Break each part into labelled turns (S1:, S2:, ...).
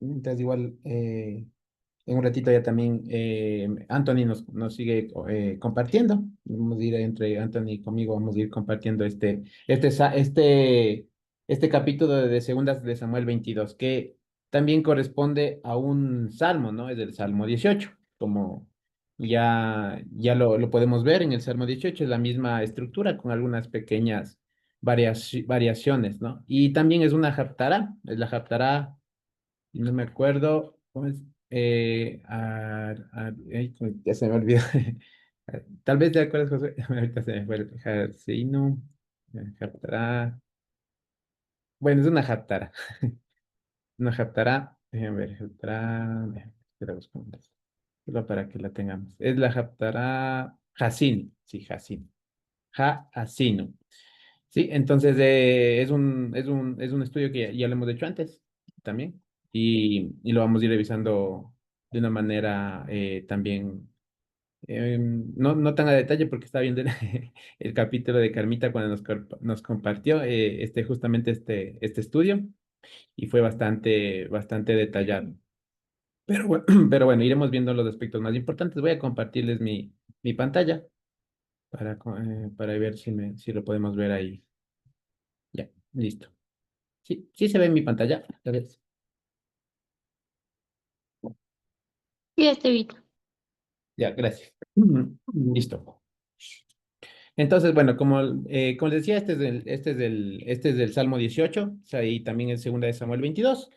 S1: Entonces igual en un ratito ya también Anthony nos sigue compartiendo. Vamos a ir entre Anthony y conmigo, vamos a ir compartiendo este capítulo de Segundas de Samuel 22 que también corresponde a un salmo, ¿no? Es del Salmo 18 como ya lo podemos ver en el Salmo 18 es la misma estructura con algunas pequeñas variaciones, ¿no? Y también es una haftará, es la haftará, no me acuerdo, ¿cómo es? Ya se me olvidó. Tal vez te acuerdas, José. Ahorita se me fue el Jacino. Haftará. Bueno, es una haftará. Una haftará. Déjame ver, haftará. Te la busco, solo para que la tengamos. Es la haftará Jacino. Sí, Jacino. Jacino. Sí, entonces es un estudio que ya lo hemos hecho antes también y lo vamos a ir revisando de una manera también, no tan a detalle porque está viendo el capítulo de Carmita cuando nos compartió justamente este estudio y fue bastante detallado. Pero bueno, iremos viendo los aspectos más importantes. Voy a compartirles mi pantalla para ver si lo podemos ver ahí. Ya, listo. Sí, sí se ve en mi pantalla. A ver.
S2: Y este Vito.
S1: Ya, gracias. Listo. Entonces, bueno, como les decía, este es del Salmo 18, o sea, y también es segunda de Samuel 22.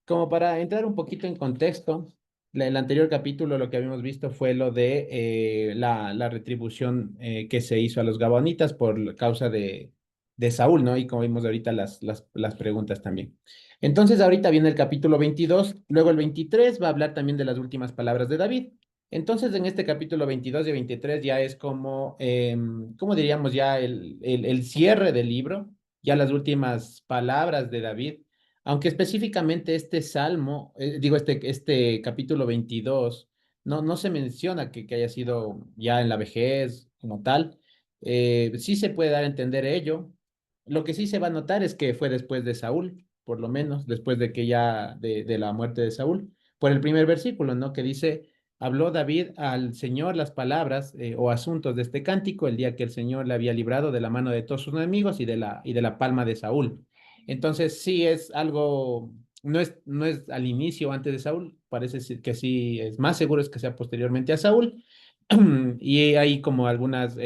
S1: Como para entrar un poquito en contexto, el anterior capítulo lo que habíamos visto fue lo de la retribución que se hizo a los gabonitas por causa de Saúl, ¿no? Y como vimos ahorita las preguntas también. Entonces ahorita viene el capítulo 22, luego el 23 va a hablar también de las últimas palabras de David. Entonces en este capítulo 22 y 23 ya es como, ¿cómo diríamos ya el cierre del libro? Ya las últimas palabras de David, aunque específicamente este salmo, digo, este capítulo 22 no se menciona que haya sido ya en la vejez como tal. Sí se puede dar a entender ello. Lo que sí se va a notar es que fue después de Saúl, por lo menos, después de que ya de la muerte de Saúl, por el primer versículo, ¿no? Que dice, habló David al Señor las palabras o asuntos de este cántico el día que el Señor le había librado de la mano de todos sus enemigos y de la palma de Saúl. Entonces, sí es algo, no es al inicio antes de Saúl, parece ser que sí, es más seguro es que sea posteriormente a Saúl. Y hay como algunas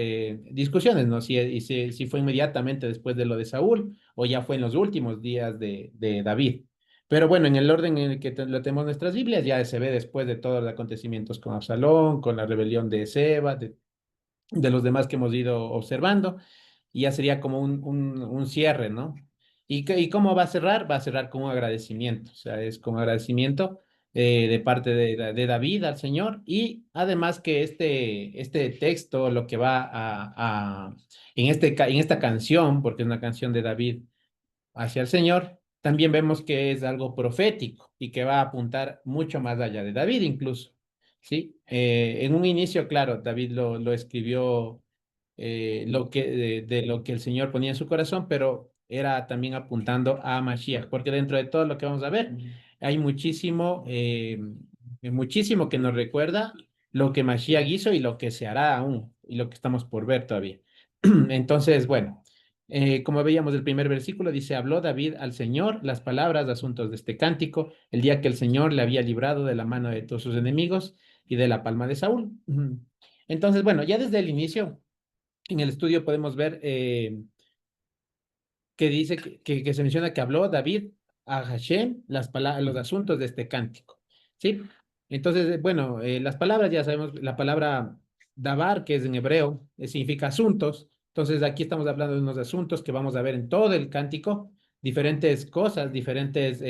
S1: discusiones, ¿no? Si fue inmediatamente después de lo de Saúl o ya fue en los últimos días de David. Pero bueno, en el orden en el que lo tenemos en nuestras Biblias, ya se ve después de todos los acontecimientos con Absalón, con la rebelión de Seba, de los demás que hemos ido observando, y ya sería como un cierre, ¿no? ¿Y cómo va a cerrar? Va a cerrar con un agradecimiento, o sea, es con agradecimiento de parte de David al Señor, y además que este texto, lo que va en esta canción, porque es una canción de David hacia el Señor, también vemos que es algo profético y que va a apuntar mucho más allá de David incluso, ¿sí? En un inicio, claro, David lo escribió de lo que el Señor ponía en su corazón, pero era también apuntando a Mashiach, porque dentro de todo lo que vamos a ver, hay muchísimo que nos recuerda lo que Mashiach hizo y lo que se hará aún, y lo que estamos por ver todavía. Entonces, bueno. Como veíamos el primer versículo, dice, habló David al Señor las palabras, asuntos de este cántico, el día que el Señor le había librado de la mano de todos sus enemigos y de la palma de Saúl. Entonces, bueno, ya desde el inicio, en el estudio podemos ver que dice que se menciona que habló David a Hashem los asuntos de este cántico, ¿sí? Entonces, bueno, las palabras, ya sabemos, la palabra dabar, que es en hebreo, significa asuntos. Entonces, aquí estamos hablando de unos asuntos que vamos a ver en todo el cántico, diferentes cosas, diferentes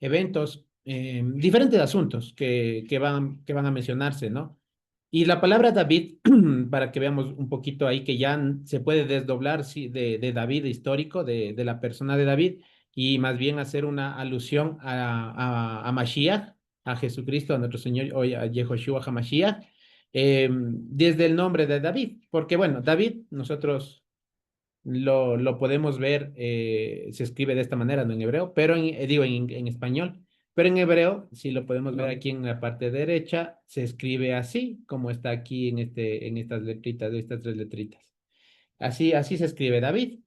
S1: eventos, diferentes asuntos que van a mencionarse, ¿no? Y la palabra David, para que veamos un poquito ahí que ya se puede desdoblar sí, de David histórico, de la persona de David, y más bien hacer una alusión a Mashiach, a Jesucristo, a nuestro Señor, o a Yehoshua HaMashiach, desde el nombre de David. Porque bueno, David, nosotros lo podemos ver, se escribe de esta manera, no en hebreo, pero digo en español, Pero en hebreo, si lo podemos ver aquí en la parte derecha, se escribe así, como está aquí en estas letritas, de estas tres letritas. Así se escribe David.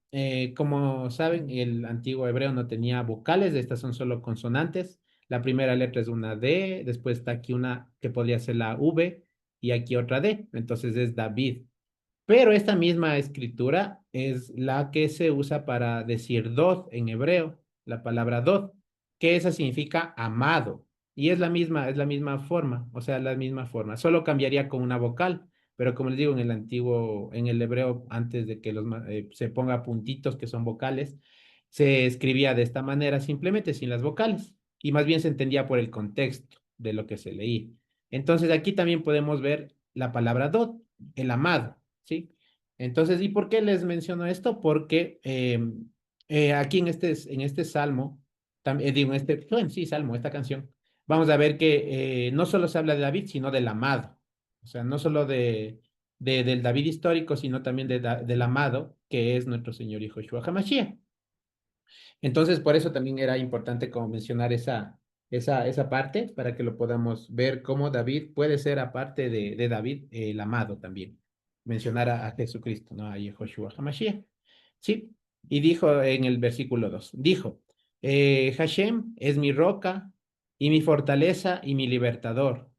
S1: Como saben, el antiguo hebreo no tenía vocales, estas son solo consonantes. La primera letra es una D, después está aquí una que podría ser la V y aquí otra D, entonces es David. Pero esta misma escritura es la que se usa para decir dod en hebreo, la palabra dod, que esa significa amado. Y es la misma forma, o sea, la misma forma. Solo cambiaría con una vocal, pero como les digo, en el antiguo, en el hebreo, antes de que se ponga puntitos que son vocales, se escribía de esta manera simplemente sin las vocales. Y más bien se entendía por el contexto de lo que se leía. Entonces aquí también podemos ver la palabra dod, el amado. ¿Sí? Entonces, ¿y por qué les menciono esto? Porque aquí en este salmo, digo, en este, bueno, sí, salmo, esta canción, vamos a ver que no solo se habla de David, sino del amado. O sea, no solo del David histórico, sino también del amado, que es nuestro Señor y Joshua HaMashiach. Entonces, por eso también era importante como mencionar esa parte para que lo podamos ver cómo David puede ser, aparte de David, el amado también. Mencionar a Jesucristo, ¿no? A Yehoshua HaMashiach. Sí, y dijo en el versículo 2, dijo, Hashem es mi roca y mi fortaleza y mi libertador.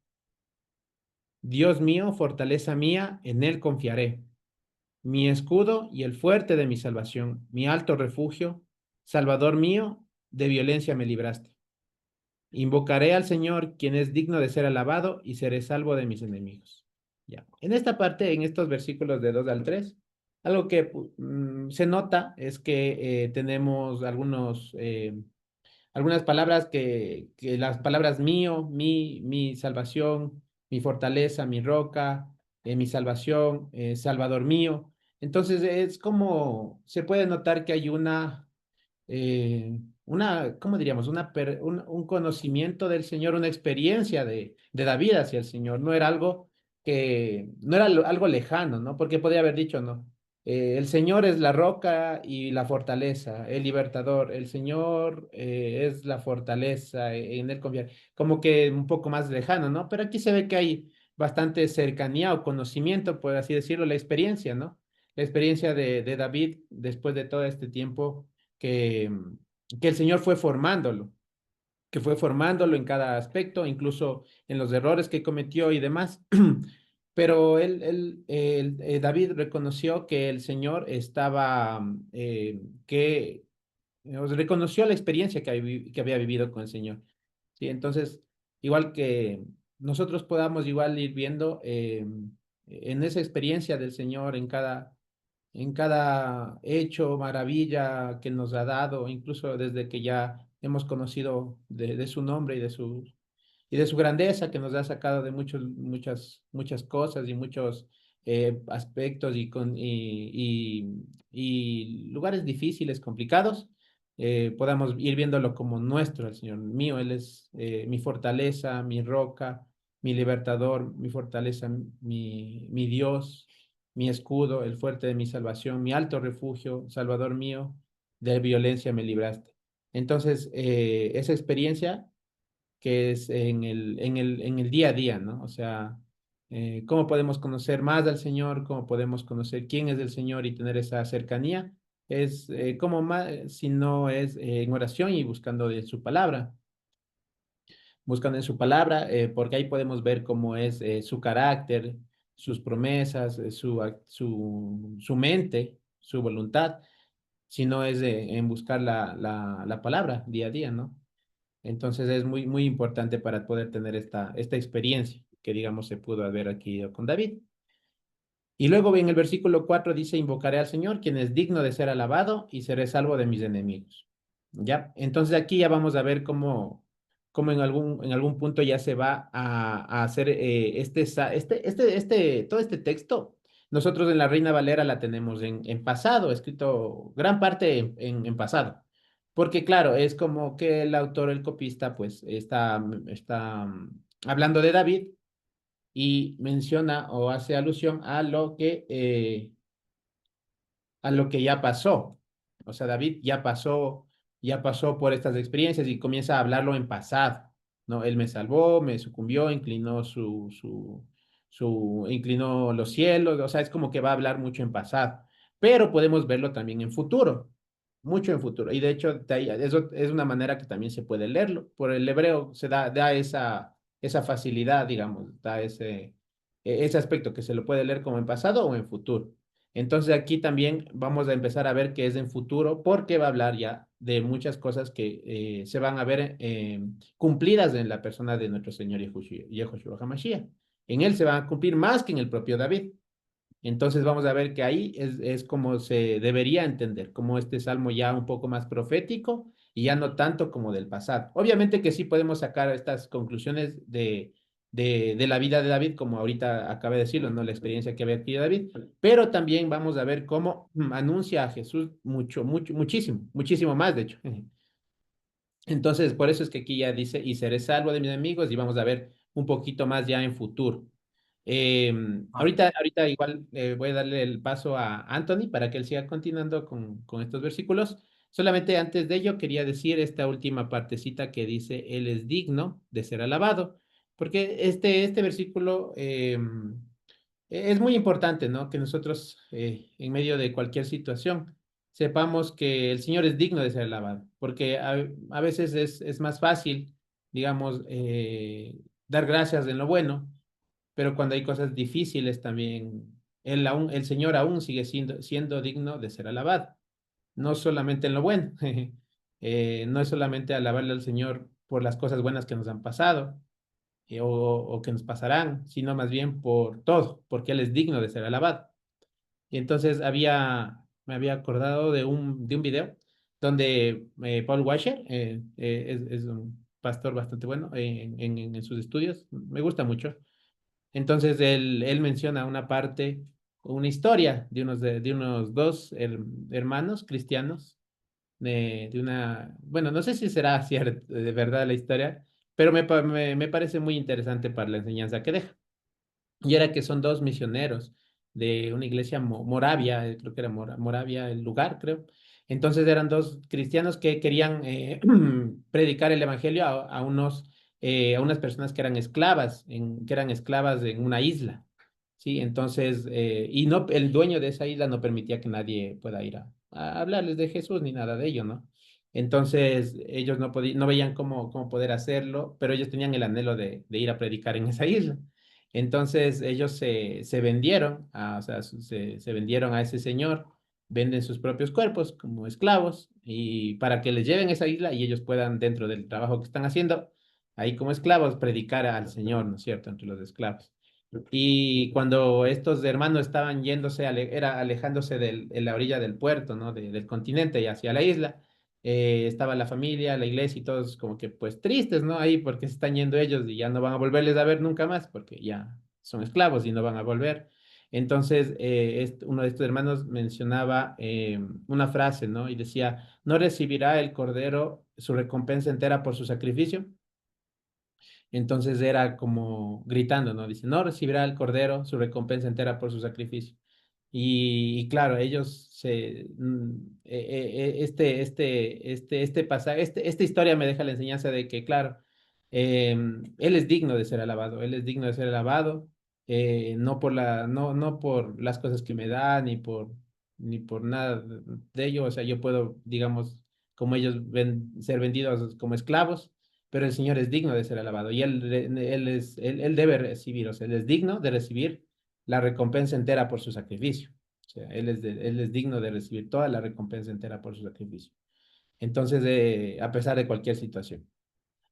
S1: Dios mío, fortaleza mía, en él confiaré, mi escudo y el fuerte de mi salvación, mi alto refugio, Salvador mío, de violencia me libraste. Invocaré al Señor, quien es digno de ser alabado, y seré salvo de mis enemigos. Ya. En esta parte, en estos versículos de 2 al 3, algo que se nota es que tenemos algunas palabras que las palabras mío, mi salvación, mi fortaleza, mi roca, mi salvación, Salvador mío. Entonces es como se puede notar que hay ¿cómo diríamos? Un conocimiento del Señor, una experiencia de David hacia el Señor. No era algo no era algo lejano, ¿no? Porque podía haber dicho, ¿no? El Señor es la roca y la fortaleza, el libertador. El Señor es la fortaleza, en él confiar. Como que un poco más lejano, ¿no? Pero aquí se ve que hay bastante cercanía o conocimiento, por así decirlo, la experiencia, ¿no? La experiencia de David después de todo este tiempo que, que el Señor fue formándolo, que fue formándolo en cada aspecto, incluso en los errores que cometió y demás. Pero David reconoció que el Señor estaba, reconoció la experiencia que había vivido con el Señor. ¿Sí? Entonces, igual que nosotros podamos igual ir viendo en esa experiencia del Señor en cada hecho, maravilla que nos ha dado, incluso desde que ya hemos conocido de su nombre y de su grandeza, que nos ha sacado de muchas cosas y muchos aspectos y lugares difíciles, complicados, podamos ir viéndolo como nuestro, el Señor mío. Él es mi fortaleza, mi roca, mi libertador, mi fortaleza, mi Dios, mi escudo, el fuerte de mi salvación, mi alto refugio, Salvador mío, de violencia me libraste. Entonces, esa experiencia que es en el día a día, ¿no? O sea, cómo podemos conocer más al Señor, cómo podemos conocer quién es el Señor y tener esa cercanía, es como más, si no es en oración y buscando de su palabra, buscando en su palabra, porque ahí podemos ver cómo es su carácter, sus promesas, su mente, su voluntad, si no es en buscar la palabra día a día, ¿no? Entonces es muy importante para poder tener esta experiencia que, digamos, se pudo haber aquí con David. Y luego en el versículo 4 dice, invocaré al Señor, quien es digno de ser alabado, y seré salvo de mis enemigos. ¿Ya? Entonces aquí ya vamos a ver cómo en algún punto ya se va a hacer todo este texto. Nosotros en la Reina Valera la tenemos en pasado, escrito gran parte en pasado. Porque claro, es como que el autor, el copista, pues está hablando de David y menciona o hace alusión a lo que ya pasó. O sea, David ya pasó ya pasó por estas experiencias y comienza a hablarlo en pasado, ¿no? Él me salvó, me sucumbió, inclinó los cielos, o sea, es como que va a hablar mucho en pasado, pero podemos verlo también en futuro, mucho en futuro. Y de hecho, eso es una manera que también se puede leerlo. Por el hebreo se da esa facilidad, digamos, da ese aspecto que se lo puede leer como en pasado o en futuro. Entonces aquí también vamos a empezar a ver que es en futuro porque va a hablar ya de muchas cosas que se van a ver cumplidas en la persona de nuestro Señor Yahushua HaMashiach. En él se van a cumplir más que en el propio David. Entonces vamos a ver que ahí es como se debería entender, como este salmo ya un poco más profético y ya no tanto como del pasado. Obviamente que sí podemos sacar estas conclusiones de la vida de David, como ahorita acabé de decirlo, ¿no? La experiencia que había aquí David, pero también vamos a ver cómo anuncia a Jesús muchísimo, muchísimo más, de hecho. Entonces, por eso es que aquí ya dice, y seré salvo de mis enemigos, y vamos a ver un poquito más ya en futuro. Eh,
S3: Ah,
S1: ahorita igual voy a darle el paso a Anthony para que él siga continuando con estos versículos. Solamente antes de ello quería decir esta última partecita que dice, Él es digno de ser alabado, porque este versículo es muy importante, ¿no? Que nosotros en medio de cualquier situación sepamos que el Señor es digno de ser alabado, porque a veces es más fácil, digamos, dar gracias en lo bueno, pero cuando hay cosas difíciles también, el Señor aún sigue siendo digno de ser alabado, no solamente en lo bueno, no es solamente alabarle al Señor por las cosas buenas que nos han pasado o que nos pasarán, sino más bien por todo, porque Él es digno de ser alabado. Y entonces me había acordado de un video donde Paul Washer es un pastor bastante bueno en sus estudios, me gusta mucho. Entonces él menciona una parte, una historia de unos dos hermanos cristianos, bueno, no sé si será cierto de verdad la historia, pero me parece muy interesante para la enseñanza que deja. Y era que son dos misioneros de una iglesia Moravia, creo que era Moravia el lugar, creo. Entonces eran dos cristianos que querían predicar el evangelio a unas personas que eran esclavas, en una isla. Sí, entonces, y no, el dueño de esa isla no permitía que nadie pueda ir a hablarles de Jesús ni nada de ello, ¿no? Entonces, ellos no veían cómo poder hacerlo, pero ellos tenían el anhelo de ir a predicar en esa isla. Entonces ellos se vendieron, o sea, se vendieron a ese señor, venden sus propios cuerpos como esclavos y para que les lleven a esa isla y ellos puedan, dentro del trabajo que están haciendo, ahí como esclavos, predicar al Señor, ¿no es cierto?, entre los esclavos. Y cuando estos hermanos estaban yéndose, era alejándose en la orilla del puerto, ¿no? Del continente y hacia la isla, estaba la familia, la iglesia y todos como que pues tristes, ¿no? Ahí porque se están yendo ellos y ya no van a volverles a ver nunca más porque ya son esclavos y no van a volver. Entonces, uno de estos hermanos mencionaba una frase, ¿no? Y decía, ¿no recibirá el cordero su recompensa entera por su sacrificio? Entonces era como gritando, ¿no? Dice, no recibirá el cordero su recompensa entera por su sacrificio. Y claro, este pasaje, esta historia me deja la enseñanza de que, claro, Él es digno de ser alabado, Él es digno de ser alabado, no por las cosas que me da, ni por nada de ello, o sea, yo puedo, digamos, como ellos ser vendidos como esclavos, pero el Señor es digno de ser alabado y él debe recibir, o sea, Él es digno de recibir la recompensa entera por su sacrificio. O sea, él es digno de recibir toda la recompensa entera por su sacrificio. Entonces, a pesar de cualquier situación.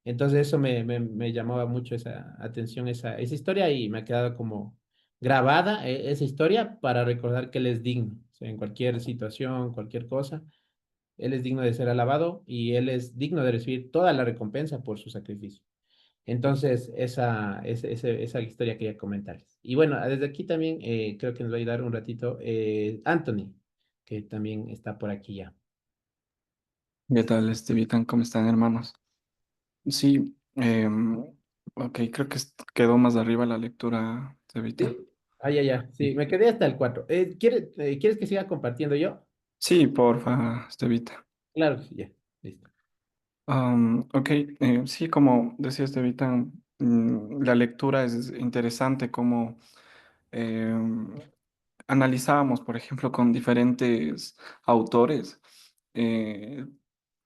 S1: Entonces, eso me llamaba mucho esa atención, esa historia, y me ha quedado como grabada esa historia para recordar que Él es digno. O sea, en cualquier situación, cualquier cosa, Él es digno de ser alabado y Él es digno de recibir toda la recompensa por su sacrificio. Entonces, esa historia quería comentarles. Y bueno, desde aquí también creo que nos va a ayudar un ratito Anthony, que también está por aquí ya.
S3: ¿qué tal, Vitan? ¿Cómo están, hermanos? Sí, ok, creo que quedó más arriba la lectura, Estevita.
S1: Sí. Ah, ya, ya. Sí, me quedé hasta el 4. ¿Quieres que siga compartiendo yo?
S3: Sí, porfa, Estevita.
S1: Claro que sí, ya. Listo.
S3: Ok, sí, como decías, Vitan, la lectura es interesante, como analizábamos, por ejemplo, con diferentes autores, eh,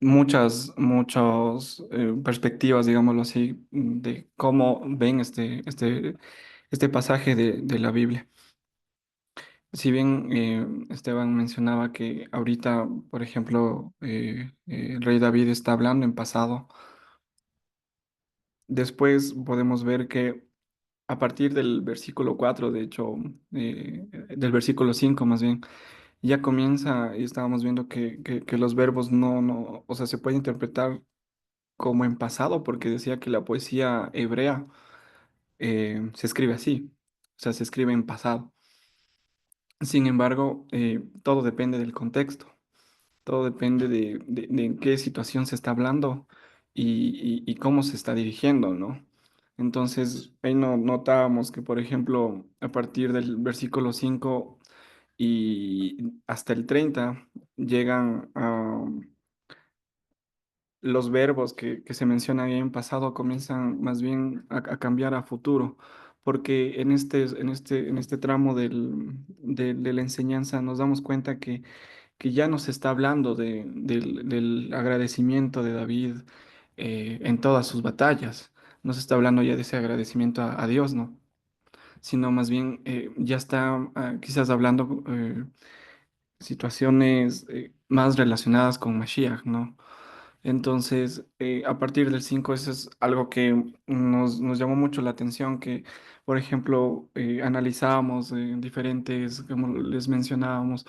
S3: muchas perspectivas, digámoslo así, de cómo ven este pasaje de la Biblia. Si bien Esteban mencionaba que ahorita, por ejemplo, el rey David está hablando en pasado, después podemos ver que a partir del versículo 4, de hecho, del versículo 5 más bien, ya comienza y estábamos viendo que los verbos no, o sea, se puede interpretar como en pasado, porque decía que la poesía hebrea se escribe así, o sea, se escribe en pasado. Sin embargo, todo depende del contexto. Todo depende de en qué situación se está hablando y cómo se está dirigiendo, ¿no? Entonces, ahí no, notábamos que, por ejemplo, a partir del versículo 5 y hasta el 30 llegan a los verbos que se mencionan ahí en pasado comienzan más bien a cambiar a futuro, porque en este tramo de la enseñanza nos damos cuenta que ya nos está hablando del agradecimiento de David en todas sus batallas. No se está hablando ya de ese agradecimiento a Dios, ¿no? Sino más bien ya está quizás hablando situaciones más relacionadas con Mashiach, ¿no? Entonces, a partir del 5 eso es algo que nos llamó mucho la atención, que, por ejemplo, analizábamos diferentes, como les mencionábamos,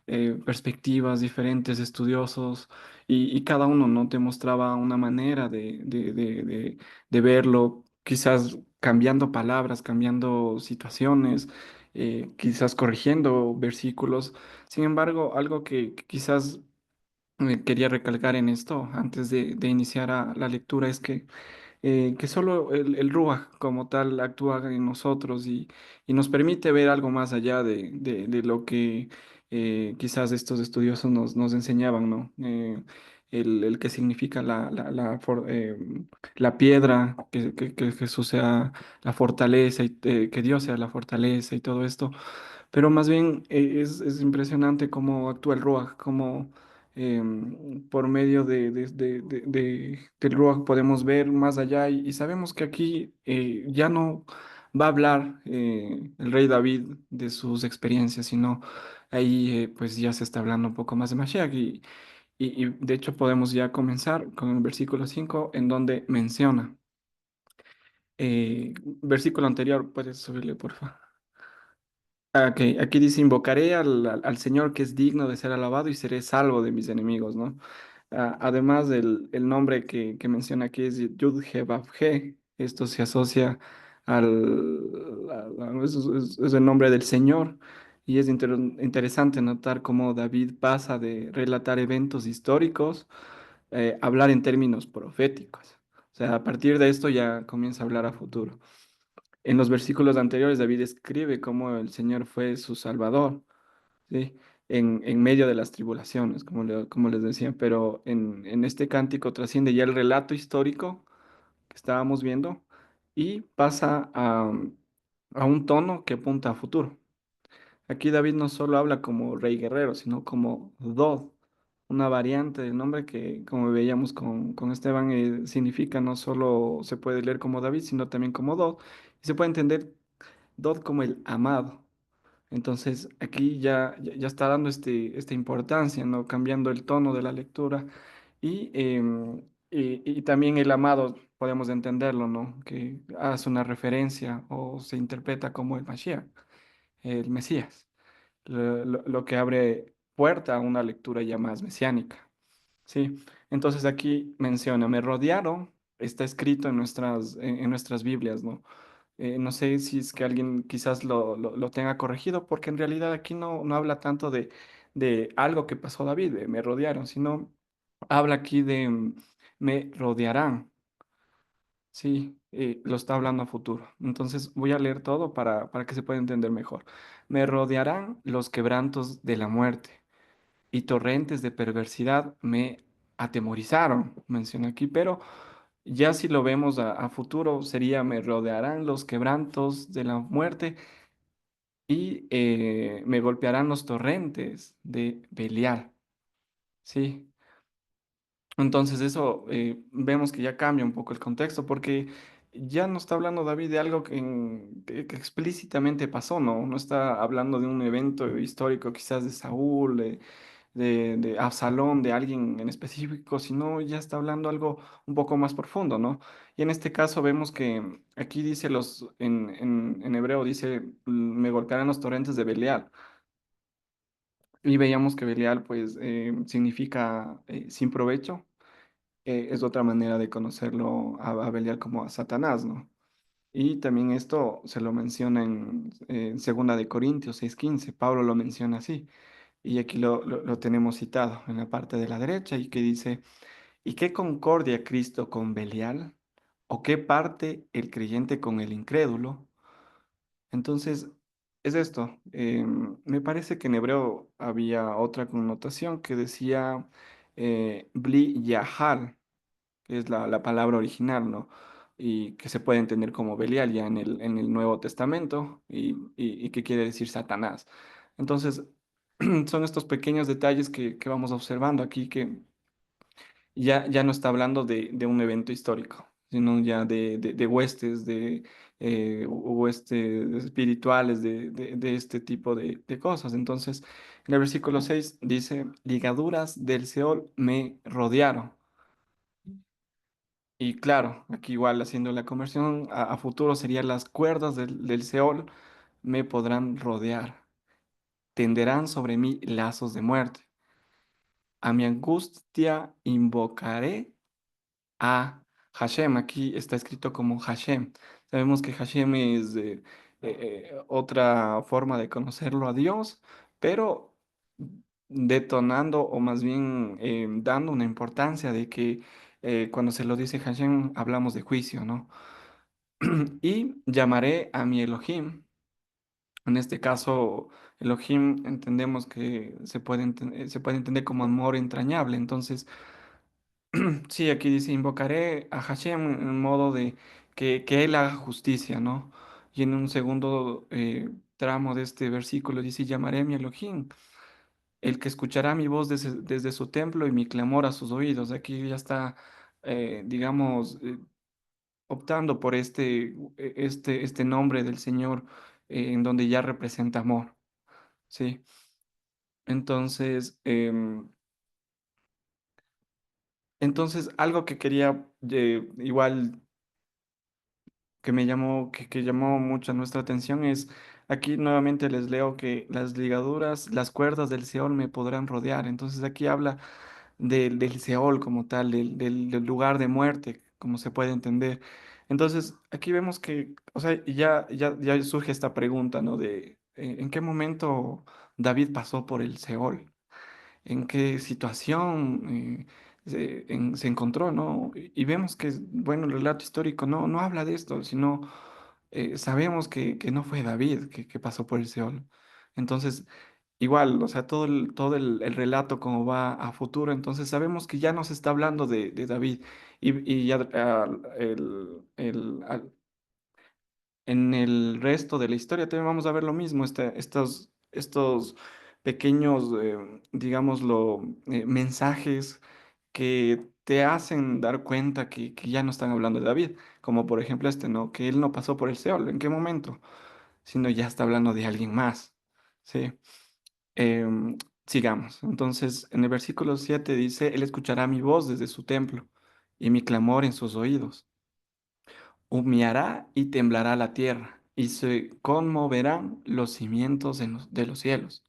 S3: perspectivas, diferentes estudiosos, y cada uno no te mostraba una manera de verlo, quizás cambiando palabras, cambiando situaciones, quizás corrigiendo versículos. Sin embargo, algo que quizás quería recalcar en esto antes de iniciar la lectura es que solo el Ruach como tal actúa en nosotros y nos permite ver algo más allá de lo que quizás estos estudiosos nos enseñaban, ¿no? El que significa la piedra, que Jesús sea la fortaleza y que Dios sea la fortaleza y todo esto. Pero más bien es impresionante cómo actúa el Ruach, cómo por medio del Ruach podemos ver más allá y sabemos que aquí ya no va a hablar el rey David de sus experiencias, sino ahí pues ya se está hablando un poco más de Mashiach y de hecho podemos ya comenzar con el versículo 5 en donde menciona, versículo anterior, puedes subirle por favor. Ah, ok, aquí dice, invocaré al Señor que es digno de ser alabado y seré salvo de mis enemigos, ¿no? Además del el nombre que menciona aquí es Yud-He-Vav-He, esto se asocia es el nombre del Señor y es interesante notar cómo David pasa de relatar eventos históricos a hablar en términos proféticos. O sea, a partir de esto ya comienza a hablar a futuro. En los versículos anteriores, David escribe cómo el Señor fue su Salvador, ¿sí? En medio de las tribulaciones, como les decía, pero en este cántico trasciende ya el relato histórico que estábamos viendo y pasa a un tono que apunta a futuro. Aquí David no solo habla como rey guerrero, sino como Dod, una variante del nombre que, como veíamos con Esteban, significa no solo se puede leer como David, sino también como Dod, y se puede entender Dod como el amado. Entonces aquí ya está dando esta importancia, ¿no? Cambiando el tono de la lectura y también el amado, podemos entenderlo, ¿no? Que hace una referencia o se interpreta como el Mashiach, el Mesías, lo que abre puerta a una lectura ya más mesiánica, ¿sí? Entonces aquí menciona, me rodearon, está escrito en nuestras Biblias, ¿no? No sé si es que alguien quizás lo tenga corregido, porque en realidad aquí no habla tanto de algo que pasó David, de me rodearon, sino habla aquí de me rodearán, sí, lo está hablando a futuro. Entonces voy a leer todo para que se pueda entender mejor. Me rodearán los quebrantos de la muerte y torrentes de perversidad me atemorizaron, menciona aquí, pero ya si lo vemos a futuro, sería, me rodearán los quebrantos de la muerte y me golpearán los torrentes de Belial. Sí, entonces eso vemos que ya cambia un poco el contexto porque ya no está hablando David de algo que explícitamente pasó, ¿no? No está hablando de un evento histórico quizás de Saúl, de Absalón, de alguien en específico, sino ya está hablando algo un poco más profundo, ¿no? Y en este caso vemos que aquí dice en hebreo dice, me golpearán los torrentes de Belial. Y veíamos que Belial pues significa sin provecho, es otra manera de conocerlo a Belial como a Satanás, ¿no? Y también esto se lo menciona en Segunda de Corintios 6:15, Pablo lo menciona así, y aquí lo tenemos citado en la parte de la derecha y que dice, ¿y qué concordia Cristo con Belial? ¿O qué parte el creyente con el incrédulo? Entonces, es esto. Me parece que en hebreo había otra connotación que decía Bli Yahal, que es la palabra original, ¿no? Y que se puede entender como Belial ya en el Nuevo Testamento y que quiere decir Satanás. Entonces, son estos pequeños detalles que vamos observando aquí que ya no está hablando de un evento histórico, sino ya de huestes, huestes espirituales, de este tipo de cosas. Entonces, en el versículo 6 dice, ligaduras del Seol me rodearon. Y claro, aquí igual haciendo la conversión a futuro serían las cuerdas del Seol me podrán rodear, tenderán sobre mí lazos de muerte. A mi angustia invocaré a Hashem. Aquí está escrito como Hashem. Sabemos que Hashem es otra forma de conocerlo a Dios, pero detonando o más bien dando una importancia de que cuando se lo dice Hashem hablamos de juicio, ¿no? Y llamaré a mi Elohim. En este caso, Elohim entendemos que se puede entender como amor entrañable. Entonces, sí, aquí dice, invocaré a Hashem en modo de que Él haga justicia, ¿no? Y en un segundo tramo de este versículo dice, llamaré a mi Elohim, el que escuchará mi voz desde su templo y mi clamor a sus oídos. Aquí ya está, digamos, optando por este nombre del Señor en donde ya representa amor, ¿sí? Entonces, entonces algo que quería igual que llamó mucho nuestra atención es, aquí nuevamente les leo que las ligaduras, las cuerdas del Seol me podrán rodear. Entonces aquí habla del Seol como tal, del lugar de muerte, como se puede entender. Entonces aquí vemos que, o sea, ya surge esta pregunta, ¿no? De ¿en qué momento David pasó por el Seol? ¿En qué situación se encontró, ¿no? Y vemos que, bueno, el relato histórico no habla de esto, sino sabemos que no fue David que pasó por el Seol. Entonces, igual, o sea, el relato como va a futuro, entonces sabemos que ya nos está hablando de David y ya en el resto de la historia también vamos a ver lo mismo, estos pequeños, digámoslo, mensajes que te hacen dar cuenta que ya no están hablando de David, como por ejemplo este, ¿no? Que él no pasó por el Seol, ¿en qué momento? Sino ya está hablando de alguien más, ¿sí? Sigamos. Entonces, en el versículo 7 dice, Él escuchará mi voz desde su templo y mi clamor en sus oídos. Humeará y temblará la tierra, y se conmoverán los cimientos de los cielos.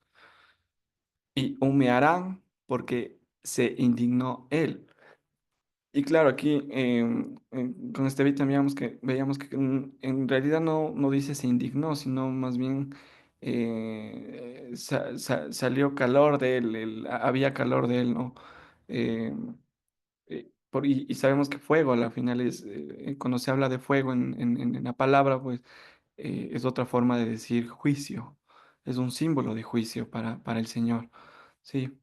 S3: Y humearán porque se indignó él. Y claro, aquí con este beat veíamos que en realidad no dice se indignó, sino más bien salió calor de él, había calor de él, ¿no? Eh, y sabemos que fuego a la final es, cuando se habla de fuego en la palabra, pues es otra forma de decir juicio, es un símbolo de juicio para el Señor, ¿sí?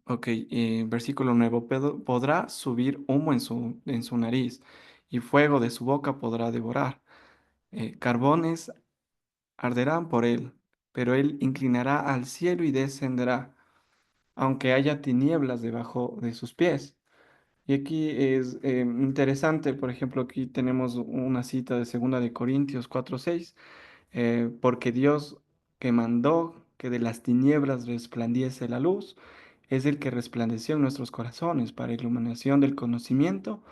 S3: Ok, versículo nuevo. Podrá subir humo en su nariz y fuego de su boca podrá devorar. Carbones arderán por él, pero él inclinará al cielo y descenderá, aunque haya tinieblas debajo de sus pies. Y aquí es interesante, por ejemplo, aquí tenemos una cita de Segunda de Corintios 4:6, porque Dios que mandó que de las tinieblas resplandiese la luz, es el que resplandeció en nuestros corazones para iluminación del conocimiento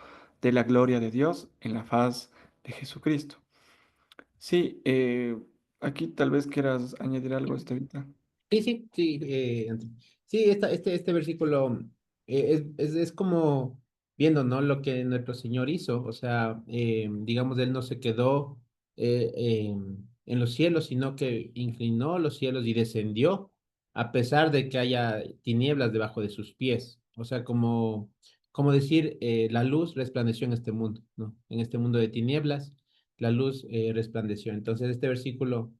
S3: de la gloria de Dios en la faz de Jesucristo. Sí, aquí tal vez quieras añadir algo, Estevita.
S1: Sí, sí, sí, sí, este versículo es como viendo, ¿no? Lo que nuestro Señor hizo, o sea, digamos, Él no se quedó en los cielos, sino que inclinó los cielos y descendió, a pesar de que haya tinieblas debajo de sus pies, o sea, como decir, la luz resplandeció en este mundo, ¿no? En este mundo de tinieblas, la luz resplandeció. Entonces, este versículo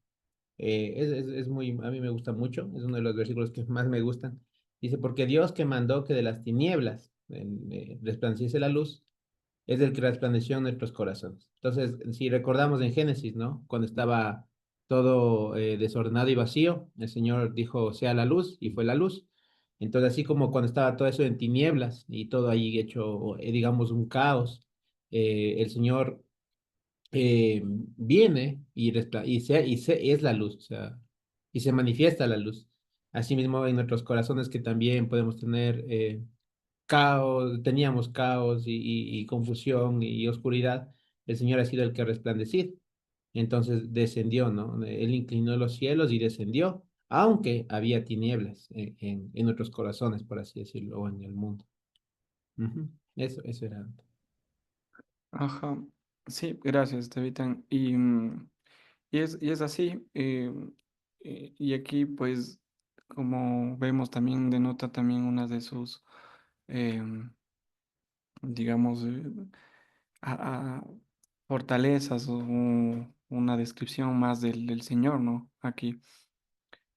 S1: es muy, a mí me gusta mucho, es uno de los versículos que más me gustan. Dice, porque Dios que mandó que de las tinieblas resplandeciese la luz, es el que resplandeció en nuestros corazones. Entonces, si recordamos en Génesis, ¿no? Cuando estaba todo desordenado y vacío, el Señor dijo, sea la luz, y fue la luz. Entonces, así como cuando estaba todo eso en tinieblas y todo ahí hecho, digamos, un caos, el Señor viene es la luz, o sea, y se manifiesta la luz. Asimismo, en nuestros corazones que también podemos tener caos, teníamos caos y confusión y oscuridad, el Señor ha sido el que ha resplandecido. Entonces descendió, ¿no? Él inclinó los cielos y descendió, aunque había tinieblas en nuestros corazones, por así decirlo, o en el mundo. Ujú. Eso era.
S3: Ajá, sí, gracias, Estevitan. Y es así. Y aquí, pues, como vemos, también denota también una de sus, em, digamos, a- fortalezas o una descripción más del Señor, ¿no? Aquí,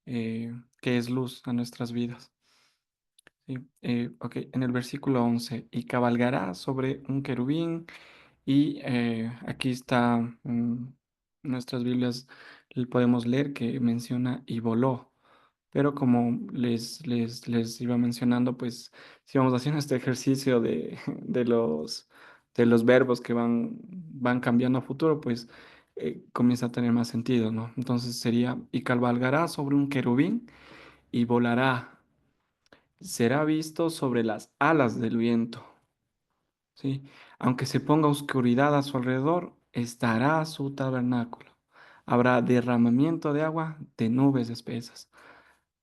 S3: que es luz a nuestras vidas. Sí, ok, en el versículo 11, y cabalgará sobre un querubín, y aquí está, nuestras Biblias podemos leer que menciona y voló, pero como les iba mencionando, pues si vamos haciendo este ejercicio de los verbos que van cambiando a futuro, pues comienza a tener más sentido, ¿no? Entonces sería, y cabalgará sobre un querubín y volará, será visto sobre las alas del viento. ¿Sí? Aunque se ponga oscuridad a su alrededor, estará su tabernáculo. Habrá derramamiento de agua de nubes espesas.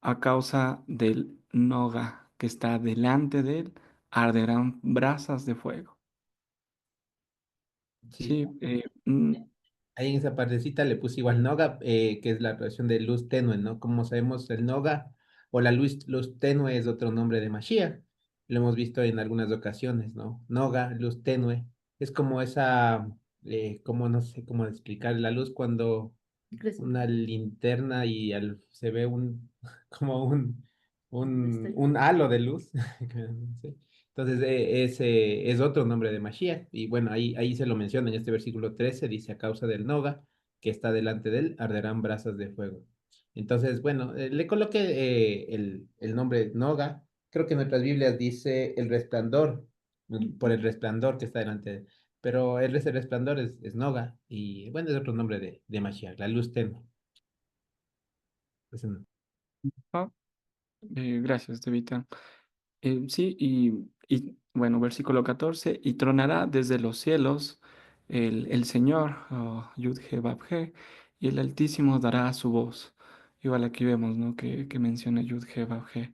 S3: A causa del noga que está delante de él, arderán brasas de fuego.
S1: Sí.
S3: Sí,
S1: Ahí en esa partecita le puse igual Noga, que es la relación de luz tenue, ¿no? Como sabemos, el Noga o la luz tenue es otro nombre de Mashiach. Lo hemos visto en algunas ocasiones, ¿no? Noga, luz tenue. Es como esa, como no sé cómo explicar la luz cuando una linterna y se ve como un halo de luz. Sí. Entonces, ese es otro nombre de Mashiach. Y bueno, ahí se lo menciona en este versículo 13 dice, a causa del Noga, que está delante de él, arderán brasas de fuego. Entonces, bueno, le coloqué el nombre Noga. Creo que en nuestras Biblias dice el resplandor, por el resplandor que está delante de él. Pero ese resplandor es Noga. Y bueno, es otro nombre de Mashiach, la luz tenue. Ese no.
S3: ah, gracias, Devita. Sí, bueno, versículo 14, y tronará desde los cielos el Señor, Yud-He-Vав-He, y el Altísimo dará su voz. Igual aquí vemos, ¿no? Que menciona Yud-He-Vав-He.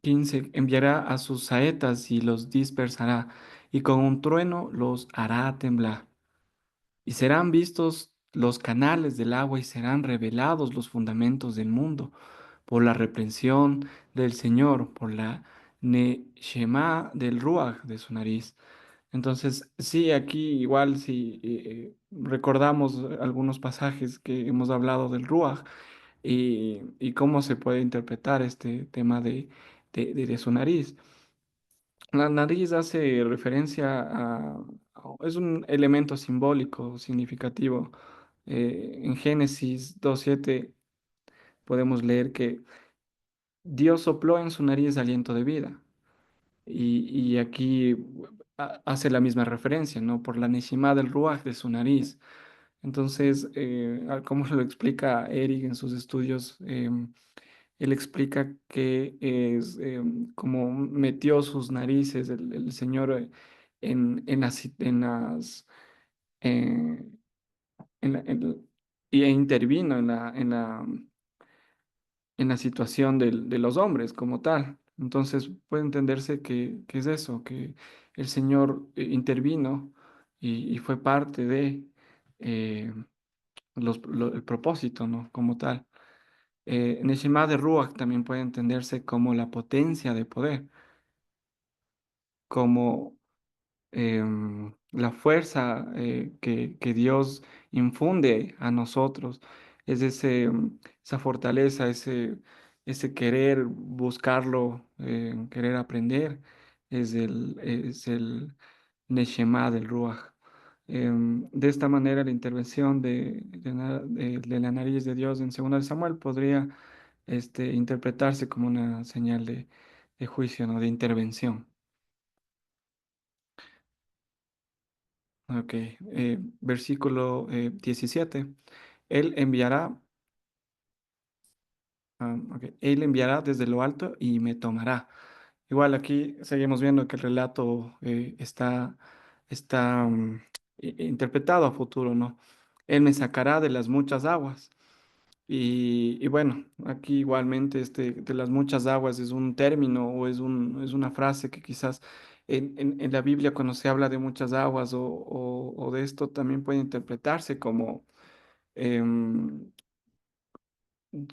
S3: 15, enviará a sus saetas y los dispersará, y con un trueno los hará temblar. Y serán vistos los canales del agua y serán revelados los fundamentos del mundo por la reprensión del Señor, por la Neshama del Ruach de su nariz. Entonces, sí, aquí igual si recordamos algunos pasajes que hemos hablado del Ruach y cómo se puede interpretar este tema de su nariz. La nariz hace referencia es un elemento simbólico, significativo. En Génesis 2:7 podemos leer que Dios sopló en su nariz aliento de vida. Y aquí hace la misma referencia, ¿no? Por la neshimá del ruaj de su nariz. Entonces, como lo explica Eric en sus estudios, él explica que es como metió sus narices el Señor en las eh, en la- en- y intervino en la situación de los hombres como tal. Entonces puede entenderse que es eso, que el Señor intervino y fue parte de eh, el propósito, ¿no? Como tal. Neshama de Ruach también puede entenderse como la potencia de poder, como la fuerza que Dios infunde a nosotros, es esa fortaleza, ese querer buscarlo, querer aprender, es el Neshama del Ruach. De esta manera, la intervención de la nariz de Dios en 2 de Samuel podría interpretarse como una señal de juicio, ¿no? De intervención. Ok, versículo 17. Él enviará, Él enviará desde lo alto y me tomará. Igual aquí seguimos viendo que el relato está interpretado a futuro, ¿no? Él me sacará de las muchas aguas. Y bueno, aquí igualmente de las muchas aguas es un término o es una frase que quizás en la Biblia cuando se habla de muchas aguas o de esto también puede interpretarse em,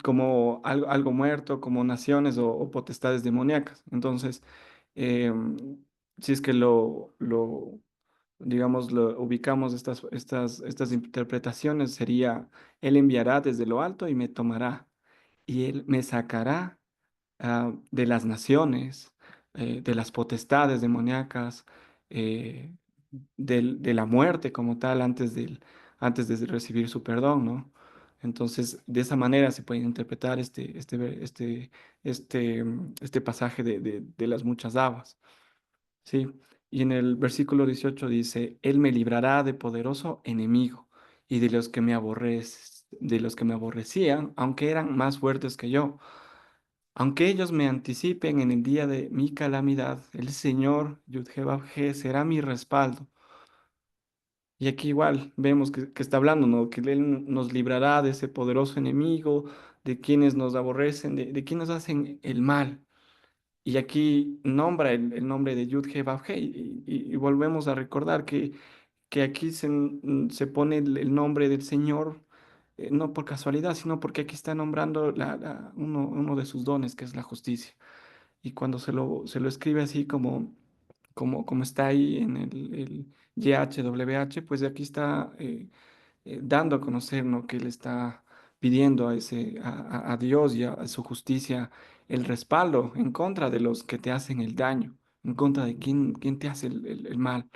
S3: como algo muerto, como naciones o potestades demoníacas. Entonces, em, si es que digamos, lo ubicamos estas interpretaciones, sería, Él enviará desde lo alto y me tomará y Él me sacará de las naciones, de las potestades demoníacas, eh, de la muerte como tal antes de recibir su perdón, ¿no? Entonces, de esa manera se puede interpretar este pasaje de las muchas aguas, ¿sí? Y en el versículo 18 dice, Él me librará de poderoso enemigo y de los que me aborrecían, aunque eran más fuertes que yo. Aunque ellos me anticipen en el día de mi calamidad, el Señor, Yud-Heh-Vav-He, será mi respaldo. Y aquí igual vemos que está hablando, ¿no? Que Él nos librará de ese poderoso enemigo, de quienes nos aborrecen, de quienes hacen el mal. Y aquí nombra el nombre de Yud-Heh-Vav-He y volvemos a recordar que aquí se pone el nombre del Señor, no por casualidad, sino porque aquí está nombrando uno de sus dones, que es la justicia. Y cuando se lo escribe así como está ahí en el YHWH, pues aquí está dando a conocer, ¿no? Que él está pidiendo a Dios y a su justicia el respaldo en contra de los que te hacen el daño, en contra de quien te hace el mal.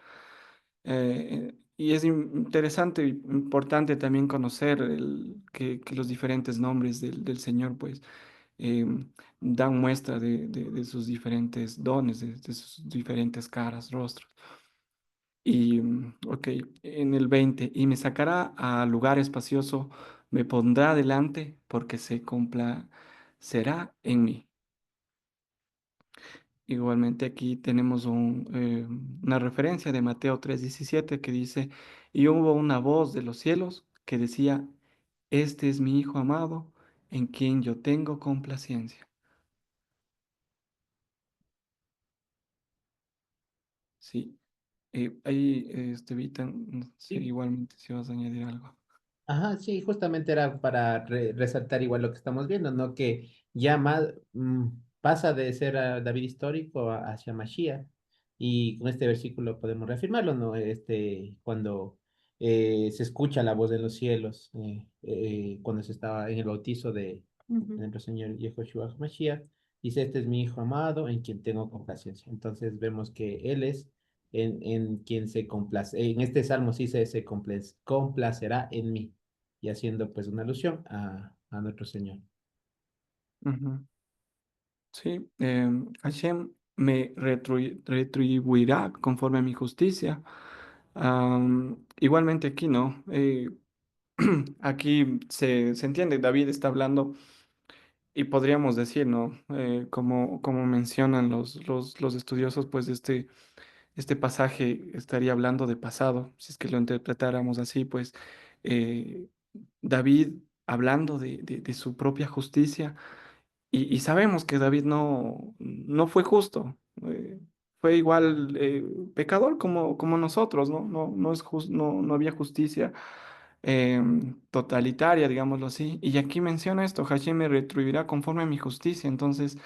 S3: Y es interesante e importante también conocer que los diferentes nombres del Señor, pues, eh, dan muestra de sus diferentes dones, de sus diferentes caras, rostros. Y, ok, en el 20, y me sacará a lugar espacioso, me pondrá delante porque se complacerá en mí. Igualmente aquí tenemos una referencia de Mateo 3:17 que dice, y hubo una voz de los cielos que decía, este es mi Hijo amado, en quien yo tengo complacencia. Sí, ahí, Vita, no sé,
S1: Sí.
S3: igualmente si vas a añadir algo.
S1: Ajá, sí, justamente era para resaltar igual lo que estamos viendo, ¿no? Que ya más pasa de ser a David histórico hacia Mashiach. Y con este versículo podemos reafirmarlo, ¿no? Cuando se escucha la voz de los cielos, cuando se estaba en el bautizo de
S2: Ujú.
S1: nuestro Señor Yehoshua Mashiach, Dice, este es mi hijo amado en quien tengo complacencia. Entonces vemos que él es en quien se complace. En este salmo sí se complacerá en mí. Y haciendo pues una alusión a nuestro Señor.
S3: Ujú. Sí, Hashem me retribuirá conforme a mi justicia. Igualmente aquí, ¿no? Aquí se entiende, David está hablando y podríamos decir, ¿no? Como mencionan los estudiosos, pues este pasaje estaría hablando de pasado, si es que lo interpretáramos así, pues eh, David hablando de su propia justicia y sabemos que David no fue justo, fue igual pecador como nosotros, ¿no? No es no había justicia totalitaria, digámoslo así. Y aquí menciona esto, Hashem me retribuirá conforme a mi justicia. Entonces,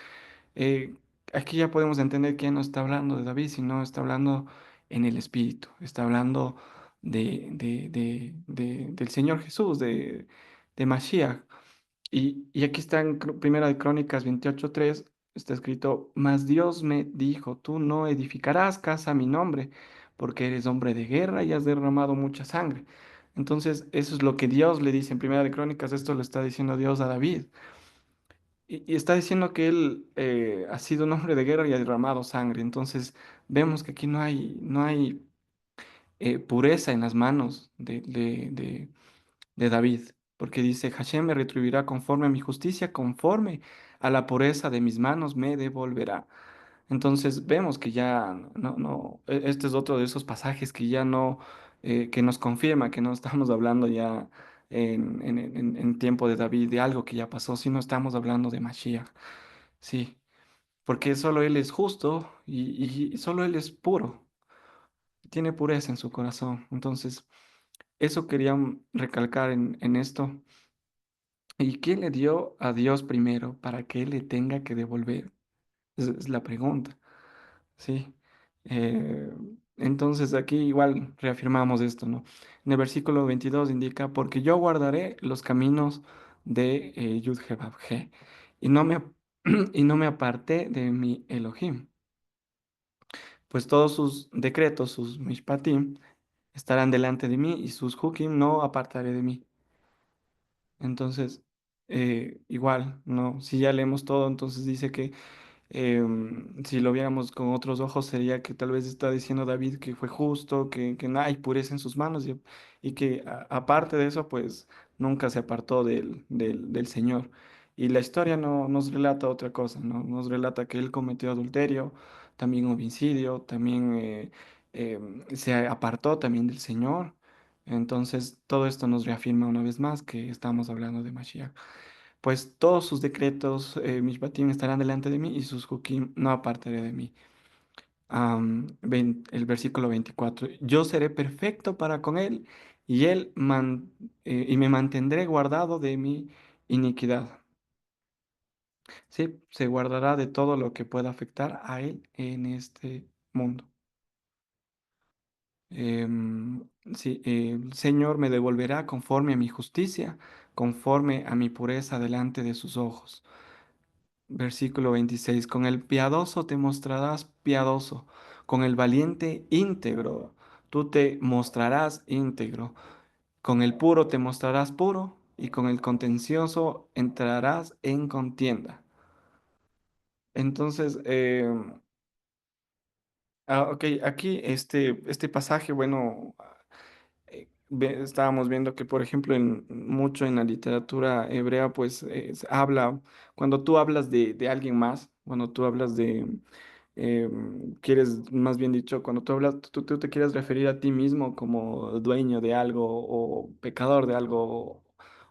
S3: eh, aquí ya podemos entender que ya no está hablando de David, sino está hablando en el Espíritu, está hablando del Señor Jesús, de Mashiach. Y aquí está en Primera de Crónicas 28:3, está escrito, mas Dios me dijo, tú no edificarás casa a mi nombre, porque eres hombre de guerra y has derramado mucha sangre. Entonces, eso es lo que Dios le dice en Primera de Crónicas, esto lo está diciendo Dios a David. Y está diciendo que él ha sido un hombre de guerra y ha derramado sangre. Entonces, vemos que aquí no hay pureza en las manos de David, porque dice, Hashem me retribuirá conforme a mi justicia, conforme a la pureza de mis manos me devolverá. Entonces vemos que ya este es otro de esos pasajes que ya no, que nos confirma que no estamos hablando ya en tiempo de David de algo que ya pasó, sino estamos hablando de Mashiach, sí, porque solo Él es justo y solo Él es puro, tiene pureza en su corazón. Entonces, eso quería recalcar en esto. ¿Y quién le dio a Dios primero para que Él le tenga que devolver? Es la pregunta, ¿sí? Eh, entonces aquí igual reafirmamos esto, ¿no? En el versículo 22 indica, porque yo guardaré los caminos de Yud He Vav He, y no me, y no me aparté de mi Elohim, pues todos sus decretos, sus mishpatim, estarán delante de mí, y sus hukim no apartaré de mí. Entonces, igual, ¿no? Si ya leemos todo, entonces dice que si lo viéramos con otros ojos, sería que tal vez está diciendo David que fue justo, que no hay pureza en sus manos y que aparte de eso, pues nunca se apartó del Señor. Y la historia no nos relata otra cosa, ¿no? Nos relata que él cometió adulterio, también homicidio, también se apartó también del Señor. Entonces, todo esto nos reafirma una vez más que estamos hablando de Mashiach. Pues todos sus decretos, Mishpatim, estarán delante de mí y sus Hukim no apartaré de mí. El versículo 24. Yo seré perfecto para con él y y me mantendré guardado de mi iniquidad. Sí, se guardará de todo lo que pueda afectar a él en este mundo. Sí, el Señor me devolverá conforme a mi justicia, conforme a mi pureza delante de sus ojos. Versículo 26. Con el piadoso te mostrarás piadoso, con el valiente íntegro, tú te mostrarás íntegro, con el puro te mostrarás puro, y con el contencioso entrarás en contienda. Entonces, ok, aquí este pasaje, bueno, estábamos viendo que, por ejemplo, mucho en la literatura hebrea, pues habla, cuando tú hablas de alguien más, cuando tú hablas quieres, más bien dicho, cuando tú hablas, tú te quieres referir a ti mismo como dueño de algo o pecador de algo,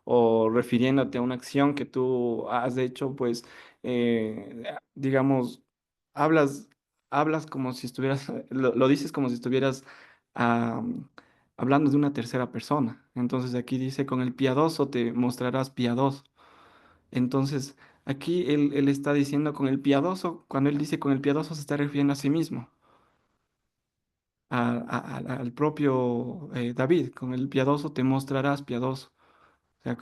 S3: o refiriéndote a una acción que tú has hecho, pues, digamos, hablas, hablas como si estuvieras, lo dices como si estuvieras hablando de una tercera persona. Entonces aquí dice, con el piadoso te mostrarás piadoso. Entonces aquí él está diciendo con el piadoso, cuando él dice con el piadoso se está refiriendo a sí mismo, al propio David, con el piadoso te mostrarás piadoso. O sea,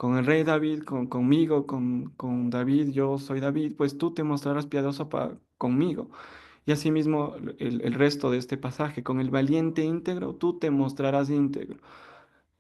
S3: con el rey David, conmigo, con David, yo soy David, pues tú te mostrarás piadoso conmigo. Y asimismo el resto de este pasaje, con el valiente íntegro, tú te mostrarás íntegro.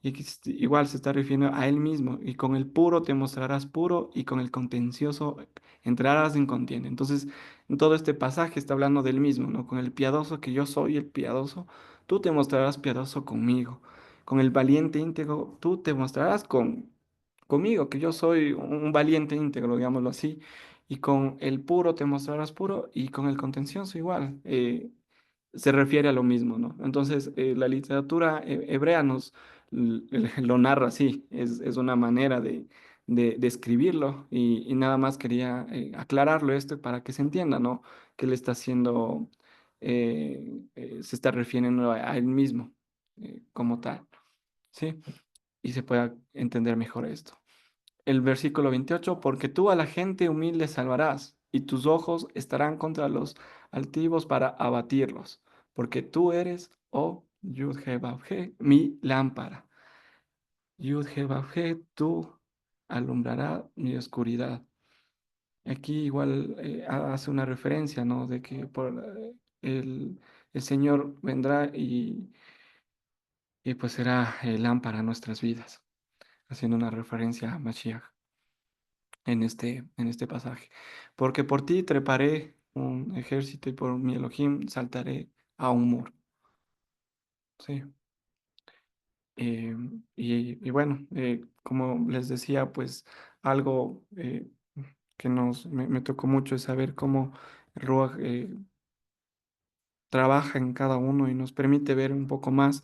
S3: Y que igual se está refiriendo a él mismo. Y con el puro te mostrarás puro y con el contencioso entrarás en contienda. Entonces, en todo este pasaje está hablando del mismo, ¿no? Con el piadoso que yo soy el piadoso, tú te mostrarás piadoso conmigo. Con el valiente íntegro, tú te mostrarás conmigo, que yo soy un valiente íntegro, digámoslo así. Y con el puro te mostrarás puro y con el contencioso igual. Se refiere a lo mismo, ¿no? Entonces, la literatura hebrea lo narra así, es una manera de escribirlo y nada más quería aclararlo esto para que se entienda, ¿no? Que él está haciendo, se está refiriendo a él mismo como tal, ¿sí? Y se pueda entender mejor esto. El versículo 28, porque tú a la gente humilde salvarás, y tus ojos estarán contra los altivos para abatirlos, porque tú eres, oh Yud-Heh-Vav-Heh, mi lámpara. Yud-Heh-Vav-Heh, tú alumbrará mi oscuridad. Aquí igual hace una referencia, ¿no? De que el Señor vendrá y pues será lámpara a nuestras vidas, haciendo una referencia a Mashiach en este pasaje. Porque por ti treparé un ejército y por mi Elohim saltaré a un muro. Sí. Y bueno, como les decía, pues algo que me tocó mucho es saber cómo el Ruach trabaja en cada uno y nos permite ver un poco más,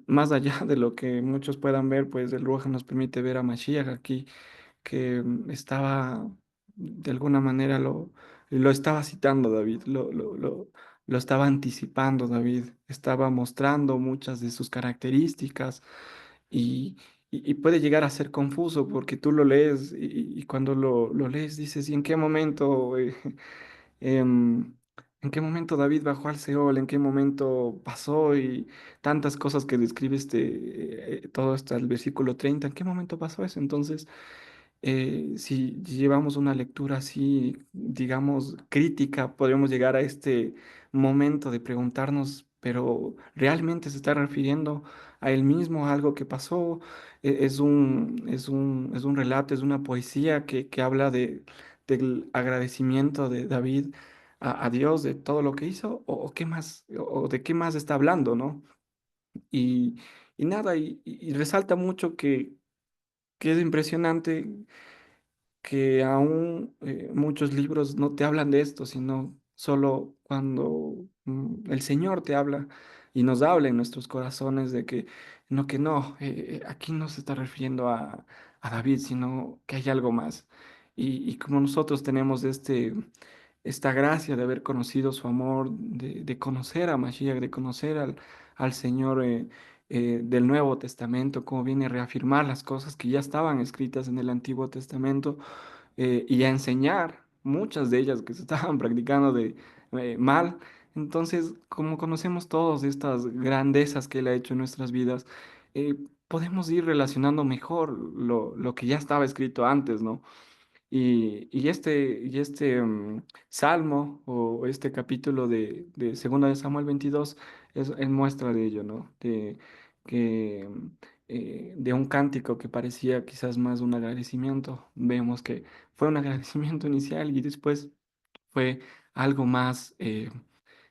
S3: más allá de lo que muchos puedan ver, pues el Ruach nos permite ver a Mashiach aquí que estaba, de alguna manera lo estaba citando David, lo estaba anticipando David, estaba mostrando muchas de sus características y, y puede llegar a ser confuso porque tú lo lees y cuando lo lees dices, ¿y en qué momento? em, ¿En qué momento David bajó al Seol? ¿En qué momento pasó? Y tantas cosas que describe todo hasta el versículo 30. ¿En qué momento pasó eso? Entonces, si llevamos una lectura así, digamos, crítica, podríamos llegar a este momento de preguntarnos, pero ¿realmente se está refiriendo a él mismo, a algo que pasó? Es un relato, es una poesía que habla del agradecimiento de David a Dios de todo lo que hizo, o qué más, o de qué más está hablando, ¿no? Y, y nada, y resalta mucho que es impresionante que aún muchos libros no te hablan de esto, sino solo cuando el Señor te habla y nos habla en nuestros corazones de que no, aquí no se está refiriendo a David, sino que hay algo más. Y como nosotros tenemos esta gracia de haber conocido su amor, de conocer a Mashiach, de conocer al Señor del Nuevo Testamento, como viene a reafirmar las cosas que ya estaban escritas en el Antiguo Testamento y a enseñar muchas de ellas que se estaban practicando mal. Entonces, como conocemos todas estas grandezas que Él ha hecho en nuestras vidas, eh, podemos ir relacionando mejor lo que ya estaba escrito antes, ¿no? Y este salmo o este capítulo de Segunda de Samuel 22 es muestra de ello, ¿no? Que, de un cántico que parecía quizás más un agradecimiento, vemos que fue un agradecimiento inicial y después fue algo más,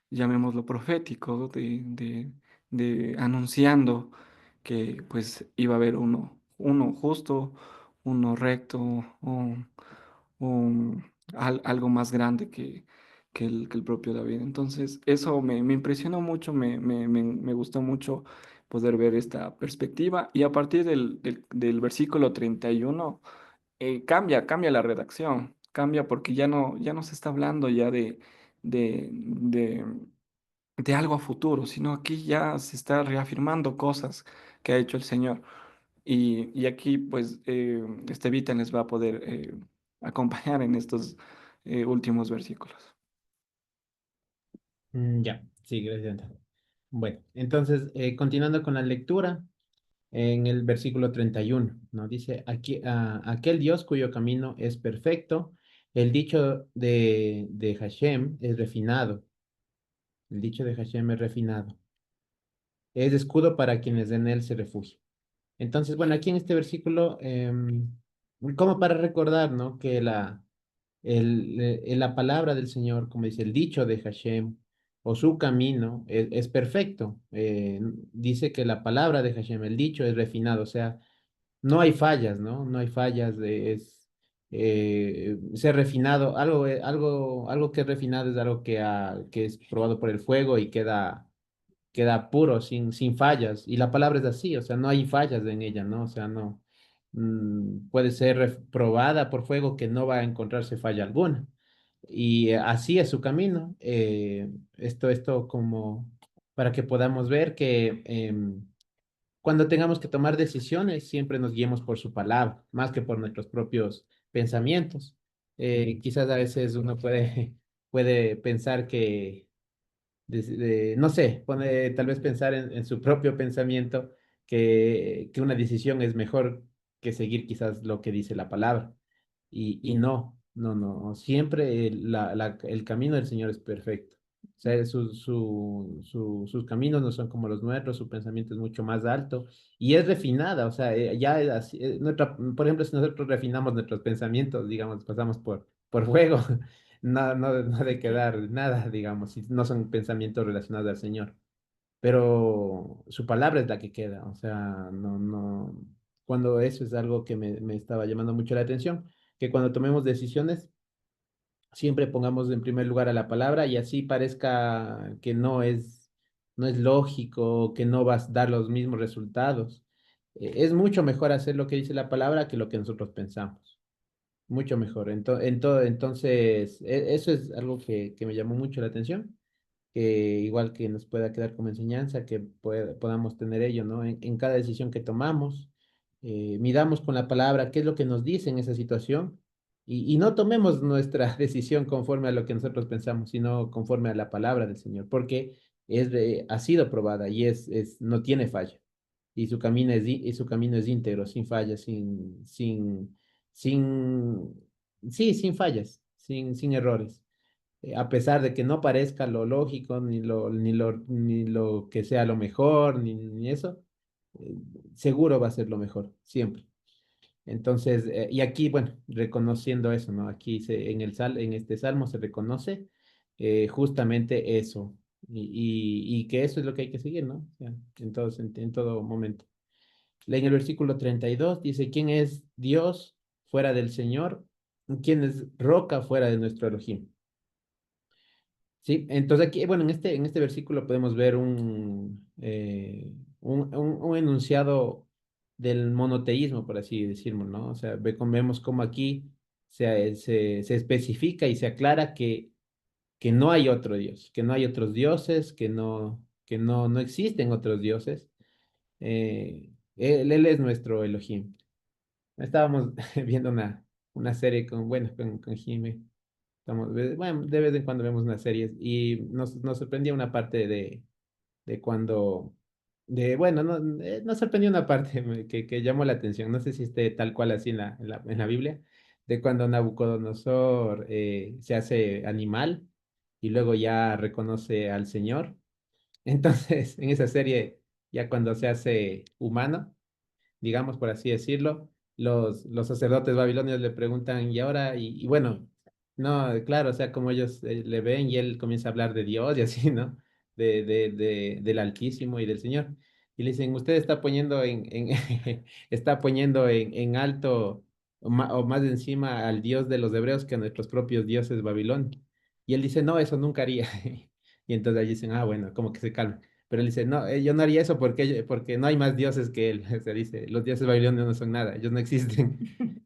S3: llamémoslo profético, de anunciando que pues iba a haber uno justo, uno recto, algo más grande que el propio David. Entonces, eso me impresionó mucho, me gustó mucho poder ver esta perspectiva. Y a partir del versículo 31, cambia la redacción, cambia porque ya no se está hablando ya de, de, de algo a futuro, sino aquí ya se está reafirmando cosas que ha hecho el Señor. Y aquí, pues, este Vita les va a poder acompañar en estos últimos versículos.
S1: Ya, sí, gracias. Bueno, entonces, continuando con la lectura. en el versículo 31, ¿no? Dice, aquí, aquel Dios cuyo camino es perfecto, el dicho de Hashem es refinado, el dicho de Hashem es refinado, es escudo para quienes en él se refugian. Entonces, bueno, aquí en este versículo, como para recordar, ¿no? Que la palabra del Señor, como dice el dicho de Hashem, o su camino, es perfecto. Dice que la palabra de Hashem, el dicho, es refinado, o sea, no hay fallas, ¿no? No hay fallas, ser refinado, algo que es refinado es algo que es probado por el fuego y queda puro, sin fallas. Y la palabra es así, o sea, no hay fallas en ella, ¿no? O sea, no puede ser probada por fuego que no va a encontrarse falla alguna. Y así es su camino. Esto como para que podamos ver que cuando tengamos que tomar decisiones, siempre nos guiemos por su palabra, más que por nuestros propios pensamientos. Quizás a veces uno puede pensar que no sé, tal vez pensar en su propio pensamiento que una decisión es mejor que seguir quizás lo que dice la palabra. Y no, siempre el camino del Señor es perfecto. O sea, sus caminos no son como los nuestros, su pensamiento es mucho más alto y es refinada, o sea, ya es así, por ejemplo, si nosotros refinamos nuestros pensamientos, digamos, pasamos por fuego, no de quedar nada, digamos, si no son pensamientos relacionados al Señor. Pero su palabra es la que queda, o sea, cuando eso es algo que me estaba llamando mucho la atención, que cuando tomemos decisiones, siempre pongamos en primer lugar a la palabra y así parezca que no es lógico, que no vas a dar los mismos resultados. Es mucho mejor hacer lo que dice la palabra que lo que nosotros pensamos. Mucho mejor. Entonces, eso es algo que me llamó mucho la atención, que igual que nos pueda quedar como enseñanza, que podamos tener ello, ¿no? En cada decisión que tomamos, midamos con la palabra qué es lo que nos dice en esa situación y no tomemos nuestra decisión conforme a lo que nosotros pensamos, sino conforme a la palabra del Señor, porque ha sido probada y no tiene falla. Y su camino es íntegro, sin fallas, sin, sí, sin fallas, sin errores. A pesar de que no parezca lo lógico, ni lo que sea lo mejor, ni eso, eh, seguro va a ser lo mejor, siempre. Entonces, y aquí, bueno, reconociendo eso, ¿no? Aquí en este salmo se reconoce justamente eso, y que eso es lo que hay que seguir, ¿no? O sea, en todo momento. En el versículo 32 dice, ¿quién es Dios fuera del Señor? ¿Quién es roca fuera de nuestro Elohim? Sí, entonces aquí, bueno, en este versículo podemos ver un enunciado del monoteísmo, por así decirlo, ¿no? O sea, vemos cómo aquí se especifica y se aclara que no hay otro Dios, que no hay otros dioses, que no existen otros dioses. Él es nuestro Elohim. Estábamos viendo una serie con Jimmy. Bueno, de vez en cuando vemos unas series y nos sorprendía una parte de cuando, bueno, nos sorprendió una parte que llamó la atención, no sé si esté tal cual así en la Biblia, de cuando Nabucodonosor se hace animal y luego ya reconoce al Señor. Entonces, en esa serie, ya cuando se hace humano, digamos por así decirlo, los sacerdotes babilonios le preguntan, y ahora, y bueno, no, claro, o sea, como ellos le ven y él comienza a hablar de Dios y así, ¿no? Del Altísimo y del Señor. Y le dicen, usted está poniendo está poniendo en alto o más de encima al Dios de los hebreos que a nuestros propios dioses Babilón. Y él dice, no, eso nunca haría. Y entonces ahí dicen, bueno, como que se calma. Pero él dice, no, yo no haría eso porque no hay más dioses que él. O sea, dice, los dioses babilonios no son nada, ellos no existen.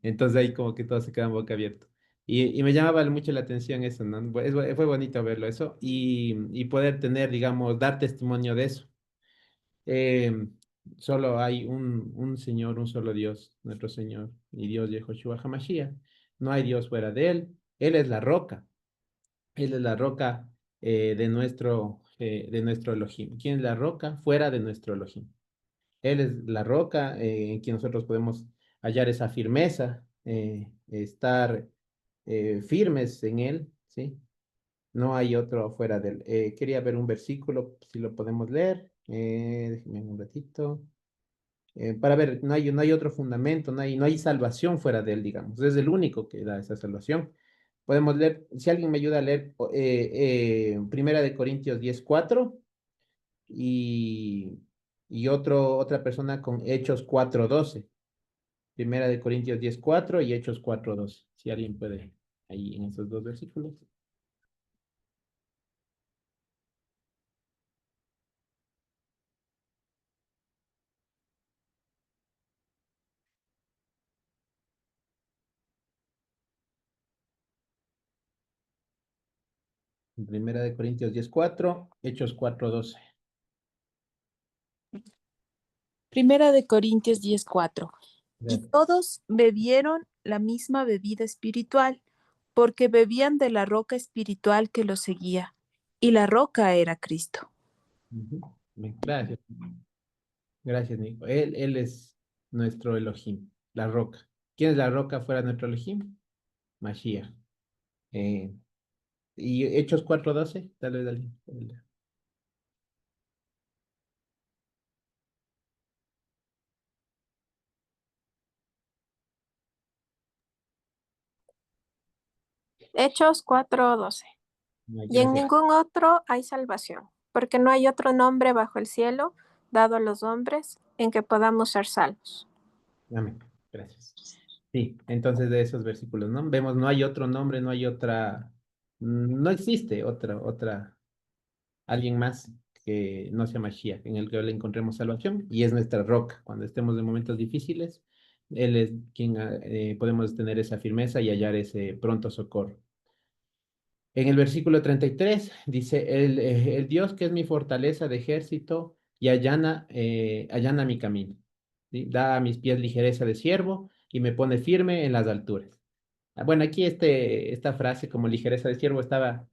S1: Entonces ahí como que todos se quedan boca abierta. Y me llamaba mucho la atención eso, ¿no? Fue bonito verlo eso y poder tener, digamos, dar testimonio de eso. Eh, Solo hay un Señor, un solo Dios, nuestro Señor, y Dios Yehoshua HaMashiach. No hay Dios fuera de Él. Él es la roca. Él es la roca de nuestro Elohim. ¿Quién es la roca? Fuera de nuestro Elohim. Él es la roca en quien nosotros podemos hallar esa firmeza, estar firmes en Él, ¿sí? No hay otro fuera de Él. Quería ver un versículo, si lo podemos leer. Déjenme un ratito. Para ver, no hay otro fundamento, no hay salvación fuera de Él, digamos. Es el único que da esa salvación. Podemos leer, si alguien me ayuda a leer Primera de Corintios 10:4 y, otra persona con Hechos 4:12. Primera de Corintios 10:4 y Hechos 4:12. Si alguien puede, ahí en esos dos versículos. Primera de Corintios 10:4, Hechos 4:12.
S4: Primera de Corintios 10:4. Y
S1: Gracias.
S4: todos bebieron la misma bebida espiritual, porque bebían de la roca espiritual que los seguía, y la roca era Cristo.
S1: Ujú. Bien, gracias. Gracias, Nico. Él es nuestro Elohim, la roca. ¿Quién es la roca fuera de nuestro Elohim? Mashiach. Eh, y Hechos 4:12, tal vez alguien.
S5: Hechos 4:12.
S1: Ay,
S5: Y en
S1: gracias.
S5: ningún otro hay salvación, porque no hay otro nombre bajo el cielo dado a los hombres en que podamos ser salvos.
S1: Amén. Gracias. Sí, entonces de esos versículos, ¿no? Vemos, no hay otro nombre, no hay otra, no existe alguien más que no sea Mashiach, en el que le encontremos salvación, y es nuestra roca. Cuando estemos en momentos difíciles, Él es quien podemos tener esa firmeza y hallar ese pronto socorro. En el versículo 33 dice, el Dios que es mi fortaleza de ejército y allana mi camino. ¿Sí? Da a mis pies ligereza de siervo y me pone firme en las alturas. Bueno, aquí esta frase como ligereza de siervo estaba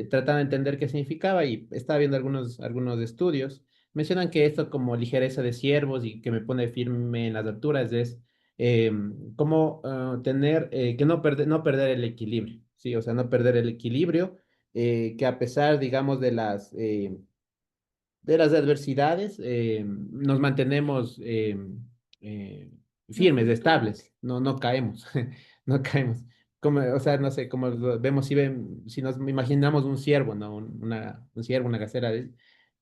S1: tratando de entender qué significaba y estaba viendo algunos estudios. Mencionan que esto como ligereza de siervos y que me pone firme en las alturas es eh, como tener, que no perder el equilibrio, ¿sí? O sea, no perder el equilibrio, que a pesar, digamos, de las adversidades, nos mantenemos firmes, estables, no caemos, no caemos. Como, o sea, no sé, como lo vemos, si nos imaginamos un ciervo, ¿no? Un ciervo, una gacela,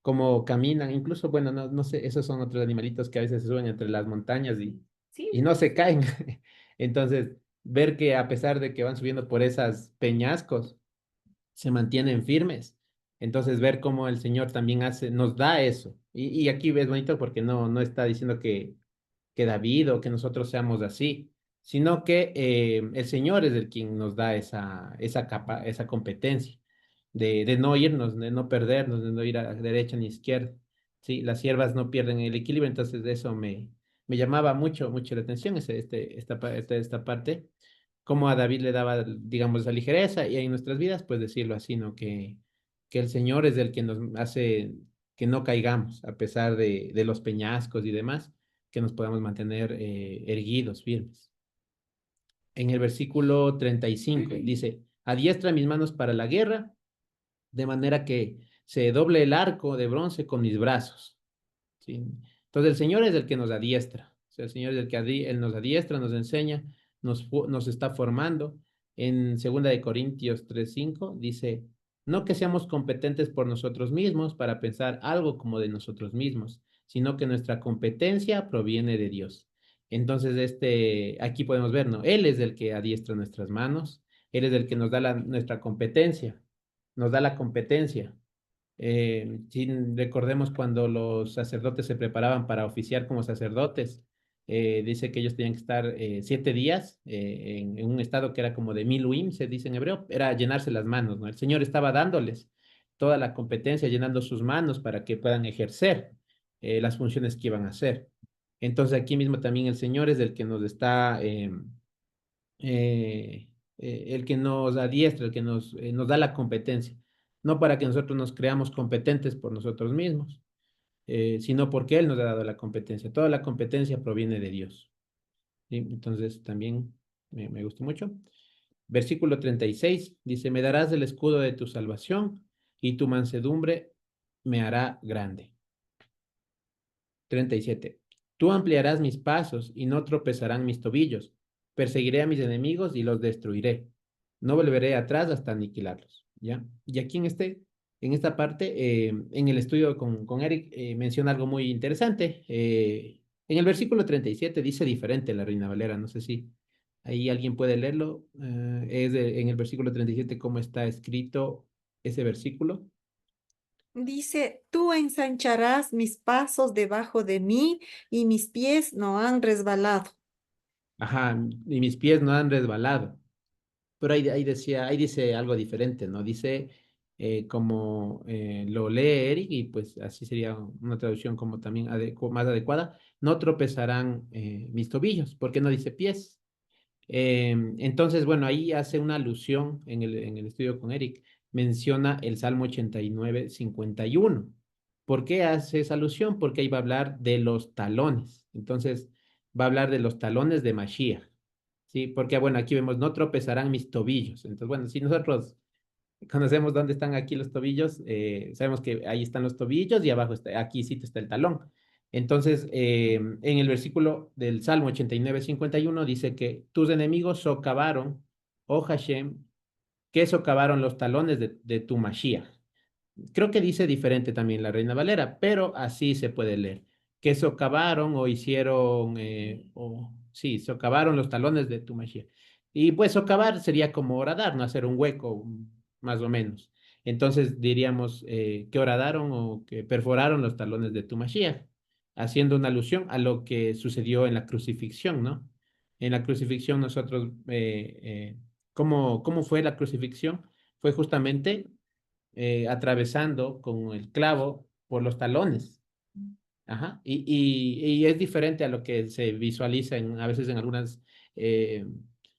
S1: cómo caminan, incluso, bueno, no sé, esos son otros animalitos que a veces se suben entre las montañas y no se caen. Entonces, ver que a pesar de que van subiendo por esas peñascos, se mantienen firmes. Entonces, ver cómo el Señor también nos da eso. Y aquí es bonito porque no está diciendo que David o que nosotros seamos así, sino que el Señor es el quien nos da esa competencia de no irnos, de no perdernos, de no ir a la derecha ni izquierda. Sí, las siervas no pierden el equilibrio, entonces de eso me llamaba mucho la atención esta parte cómo a David le daba, digamos, esa ligereza y en nuestras vidas, pues decirlo así, ¿no? Que el Señor es el que nos hace que no caigamos, a pesar de los peñascos y demás, que nos podamos mantener erguidos, firmes. En el versículo 35 dice, adiestra mis manos para la guerra, de manera que se doble el arco de bronce con mis brazos. ¿Sí? Entonces el Señor es el que nos adiestra, o sea, el Señor es el que Él nos adiestra, nos enseña, nos está formando. En Segunda de Corintios 3:5 dice, no que seamos competentes por nosotros mismos para pensar algo como de nosotros mismos, sino que nuestra competencia proviene de Dios. Entonces, aquí podemos ver, ¿no? Él es el que adiestra nuestras manos, Él es el que nos da nuestra competencia, nos da la competencia. Sí, recordemos cuando los sacerdotes se preparaban para oficiar como sacerdotes, dice que ellos tenían que estar 7 días en un estado que era como de miluim, se dice en hebreo, era llenarse las manos, ¿no? El Señor estaba dándoles toda la competencia, llenando sus manos para que puedan ejercer las funciones que iban a hacer. Entonces aquí mismo también el Señor es el que nos está el que nos adiestra, el que nos da la competencia, no para que nosotros nos creamos competentes por nosotros mismos, sino porque Él nos ha dado la competencia. Toda la competencia proviene de Dios. ¿Sí? Entonces también me gustó mucho. Versículo 36 dice, me darás el escudo de tu salvación y tu mansedumbre me hará grande. 37. Tú ampliarás mis pasos y no tropezarán mis tobillos. Perseguiré a mis enemigos y los destruiré. No volveré atrás hasta aniquilarlos. ¿Ya? Y aquí en esta parte, en el estudio con Eric, menciona algo muy interesante. En el versículo 37 dice diferente la Reina Valera. No sé si ahí alguien puede leerlo. En el versículo 37 cómo está escrito ese versículo.
S6: Dice, tú ensancharás mis pasos debajo de mí y mis pies no han resbalado.
S1: Ajá, y mis pies no han resbalado. Pero ahí dice algo diferente, ¿no? Dice como lo lee Eric y pues así sería una traducción como también más adecuada. No tropezarán mis tobillos, porque no dice pies. Entonces, bueno, ahí hace una alusión en el estudio con Eric, menciona el Salmo 89:51. ¿Por qué hace esa alusión? Porque ahí va a hablar de los talones. Entonces, va a hablar de los talones de Mashiach. Sí, porque bueno, aquí vemos, no tropezarán mis tobillos. Entonces, bueno, si nosotros conocemos dónde están aquí los tobillos, sabemos que ahí están los tobillos y abajo está, aquí sí está el talón. Entonces, en el versículo del Salmo 89:51 dice que tus enemigos socavaron, oh Hashem, que socavaron los talones de tu Mashiach. Creo que dice diferente también la Reina Valera, pero así se puede leer. Que socavaron o hicieron, sí, socavaron los talones de tu Mashiach. Y pues socavar sería como horadar, ¿no? Hacer un hueco, más o menos. Entonces diríamos que horadaron o que perforaron los talones de tu Mashiach, haciendo una alusión a lo que sucedió en la crucifixión, ¿no? En la crucifixión nosotros, ¿cómo fue la crucifixión? Fue justamente atravesando con el clavo por los talones. Ajá. Y es diferente a lo que se visualiza a veces en algunas eh,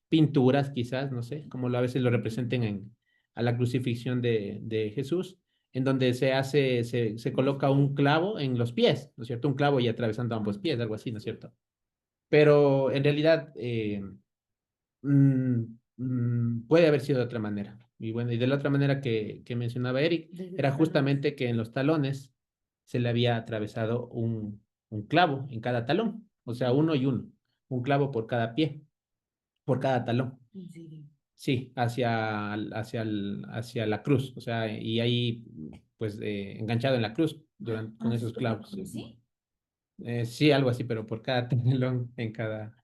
S1: pinturas, quizás, no sé, como a veces lo representen a la crucifixión de Jesús, en donde se coloca un clavo en los pies, ¿no es cierto? Un clavo y atravesando ambos pies, algo así, ¿no es cierto? Pero en realidad mm, puede haber sido de otra manera. Y bueno, y de la otra manera que mencionaba Eric, era justamente que en los talones se le había atravesado un clavo en cada talón, o sea, uno y uno, un clavo por cada pie, por cada talón. Sí, hacia la cruz, o sea, y ahí, pues, enganchado en la cruz con esos clavos. Sí, algo así, pero por cada talón en cada.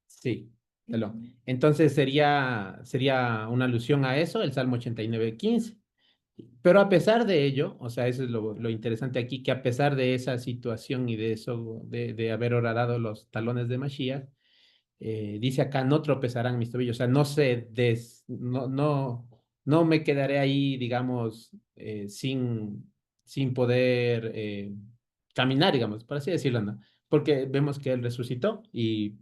S1: Sí, talón. Entonces sería una alusión a eso, el Salmo 89:15. Pero a pesar de ello, o sea, eso es lo interesante aquí, que a pesar de esa situación y de eso, de haber horadado los talones de Mashiach, dice acá, no tropezarán mis tobillos, o sea, no me quedaré ahí, digamos, sin poder caminar, digamos, por así decirlo, ¿no? Porque vemos que Él resucitó y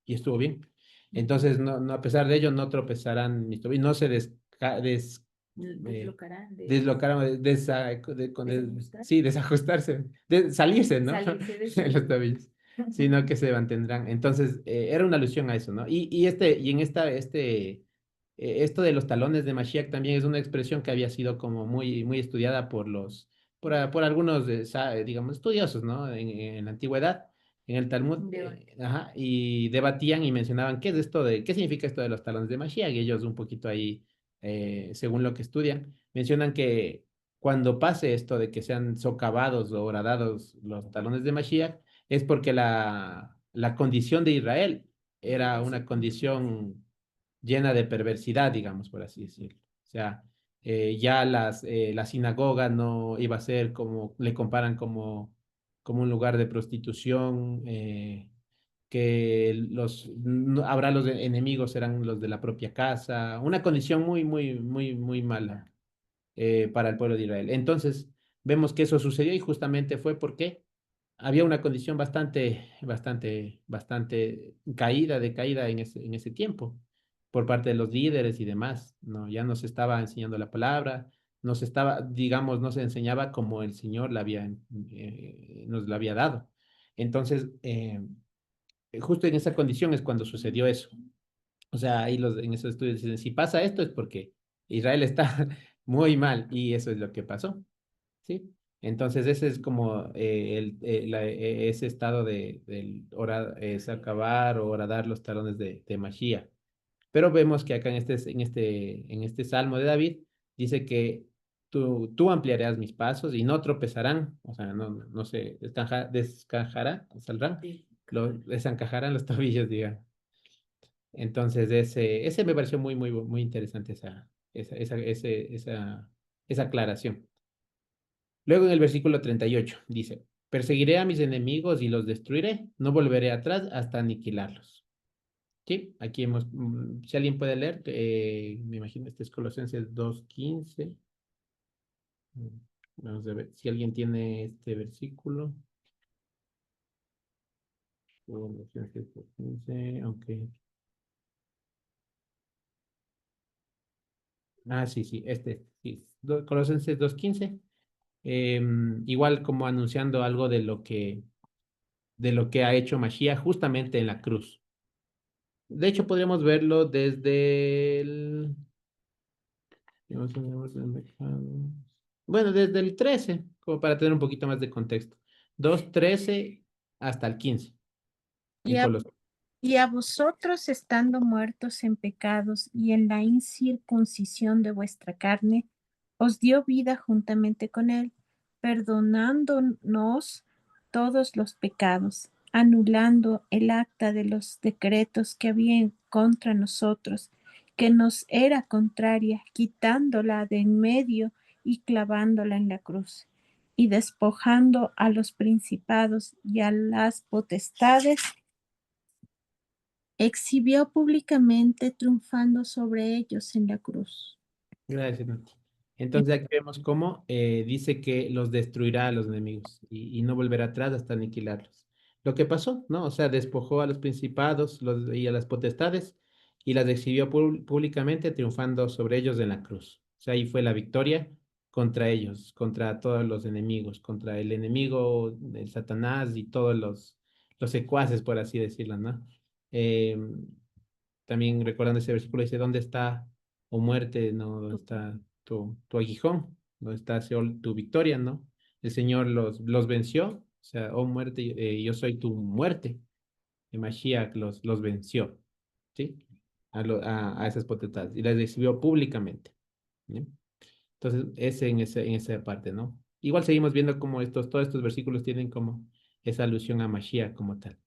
S1: estuvo bien. Entonces, a pesar de ello, no tropezarán mis tobillos, no se deslocarán, sí, desajustarse, salirse, ¿no? De los tobillos, sino que se mantendrán. Entonces, era una alusión a eso, ¿no? Esto de los talones de Mashiach también es una expresión que había sido como muy, muy estudiada por algunos, digamos, estudiosos, ¿no? En la antigüedad, en el Talmud, ajá, y debatían y mencionaban qué significa esto de los talones de Mashiach, y ellos un poquito ahí, según lo que estudian, mencionan que cuando pase esto de que sean socavados o horadados los talones de Mashiach, es porque la condición de Israel era una condición llena de perversidad, digamos, por así decirlo. O sea, ya la sinagoga no iba a ser como, le comparan como un lugar de prostitución, que habrá los enemigos, serán los de la propia casa, una condición muy, muy, muy, muy mala para el pueblo de Israel. Entonces, vemos que eso sucedió y justamente fue porque había una condición bastante decaída en ese tiempo por parte de los líderes y demás, ¿no? Ya nos estaba enseñando la palabra, nos estaba, digamos, nos enseñaba como el Señor nos la había dado. Entonces, justo en esa condición es cuando sucedió eso. O sea, ahí en esos estudios dicen, si pasa esto es porque Israel está muy mal y eso es lo que pasó, ¿sí? Entonces ese es como ese estado del hora es acabar o horadar los talones de Mashiach. Pero vemos que acá en este Salmo de David dice que tú ampliarás mis pasos y no tropezarán, o sea, no se descanjarán, saldrán, desencajarán los tobillos, digamos. Entonces, ese me pareció muy, muy, muy interesante esa aclaración. Luego en el versículo 38 dice, perseguiré a mis enemigos y los destruiré, no volveré atrás hasta aniquilarlos. Sí, aquí si alguien puede leer, me imagino este es Colosenses 2:15. Mm, Vamos a ver si alguien tiene este versículo. Colosenses 2:15, ok. Ah, sí, sí, sí. Colosenses 2:15. Igual como anunciando algo de lo que ha hecho Mashiach justamente en la cruz. De hecho, podríamos verlo desde bueno, desde el 13 como para tener un poquito más de contexto. 2:13 hasta el 15
S7: Y
S1: en
S7: a,
S1: Colosas.
S7: y a vosotros estando muertos en pecados y en la incircuncisión de vuestra carne, os dio vida juntamente con él, perdonándonos todos los pecados, anulando el acta de los decretos que había contra nosotros, que nos era contraria, quitándola de en medio y clavándola en la cruz, y despojando a los principados y a las potestades, exhibió públicamente triunfando sobre ellos en la cruz.
S1: Gracias, Nati. Entonces aquí vemos cómo dice que los destruirá a los enemigos y no volverá atrás hasta aniquilarlos. Lo que pasó, ¿no? O sea, despojó a los principados y a las potestades y las exhibió públicamente, triunfando sobre ellos en la cruz. O sea, ahí fue la victoria contra ellos, contra todos los enemigos, contra el enemigo, el Satanás y todos los secuaces, por así decirlo, ¿no? Eh, También recordando ese versículo dice, ¿dónde está, oh muerte, no? ¿Dónde está tu aguijón? ¿Dónde está, Seol, tu victoria, no? El Señor los venció, o sea, oh muerte, yo soy tu muerte. Y Mashiach los venció, ¿sí? A esas potestades y las exhibió públicamente, ¿sí? Entonces, en esa parte, ¿no? Igual seguimos viendo cómo todos estos versículos tienen como esa alusión a Mashiach como tal.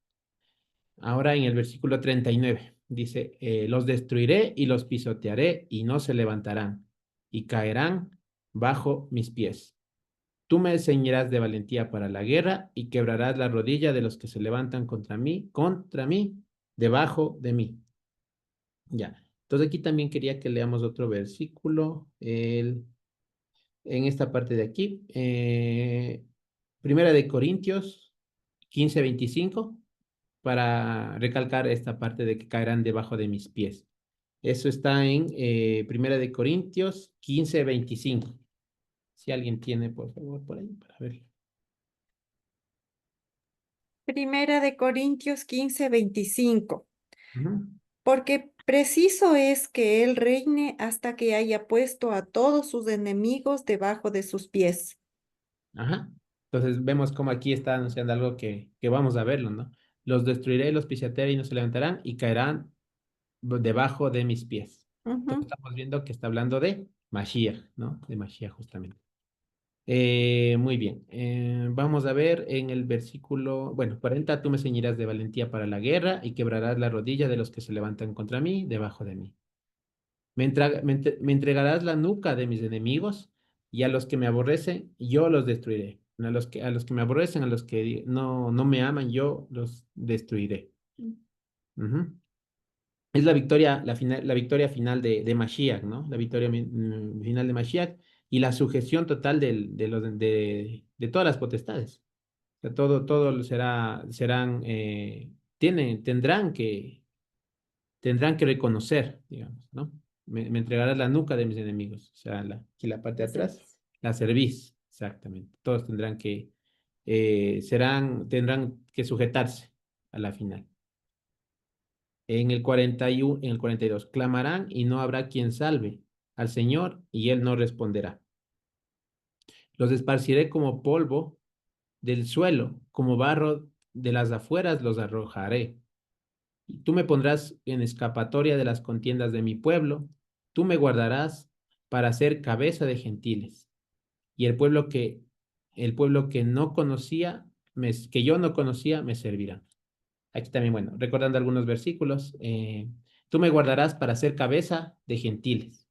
S1: Ahora en el versículo 39 dice, los destruiré y los pisotearé y no se levantarán y caerán bajo mis pies. Tú me enseñarás de valentía para la guerra y quebrarás la rodilla de los que se levantan contra mí, debajo de mí. Ya. Entonces aquí también quería que leamos otro versículo en esta parte de aquí. Primera de Corintios 15:25 para recalcar esta parte de que caerán debajo de mis pies. Eso está en Primera de Corintios 15:25. Si alguien tiene, por favor, por ahí para verlo.
S6: Primera de Corintios 15:25.
S1: Ujú.
S6: Porque preciso es que él reine hasta que haya puesto a todos sus enemigos debajo de sus pies.
S1: Ajá. Entonces vemos como aquí está anunciando algo que vamos a verlo, ¿no? Los destruiré, los pisotearé y no se levantarán y caerán debajo de mis pies. Entonces
S6: Ujú.
S1: estamos viendo que está hablando de Mashiach, ¿no? De Mashiach justamente. Muy bien. Vamos a ver en el versículo, bueno, 40, tú me ceñirás de valentía para la guerra y quebrarás la rodilla de los que se levantan contra mí, debajo de mí. Me entregarás la nuca de mis enemigos y a los que me aborrecen, yo los destruiré. A los que me aborrecen, a los que no me aman, yo los destruiré. Ujú. Es la victoria final de Mashiach, ¿no? La victoria final de Mashiach y la sujeción total de todas las potestades. O sea, todo tendrán que reconocer, digamos, ¿no? me entregarás la nuca de mis enemigos. O sea, aquí la parte de atrás, la cerviz, exactamente. Todos tendrán que, tendrán que sujetarse a la final. En el 41, en el 42, clamarán y no habrá quien salve al Señor y él no responderá. Los esparciré como polvo del suelo, como barro de las afueras los arrojaré. Y tú me pondrás en escapatoria de las contiendas de mi pueblo, tú me guardarás para ser cabeza de gentiles. Y el pueblo que no conocía, que yo no conocía, me servirá. Aquí también, bueno, recordando algunos versículos, tú me guardarás para ser cabeza de gentiles.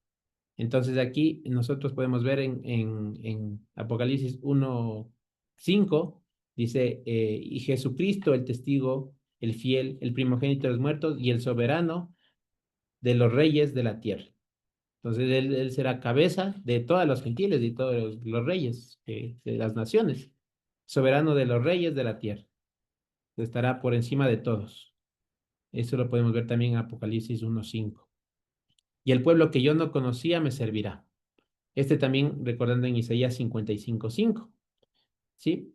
S1: Entonces aquí nosotros podemos ver en Apocalipsis 1:5, dice, y Jesucristo, el testigo, el fiel, el primogénito de los muertos y el soberano de los reyes de la tierra. Entonces él será cabeza de todos los gentiles y todos los reyes de las naciones, soberano de los reyes de la tierra. Estará por encima de todos. Eso lo podemos ver también en Apocalipsis 1:5. Y el pueblo que yo no conocía me servirá. Este también recordando en Isaías 55:5. ¿Sí?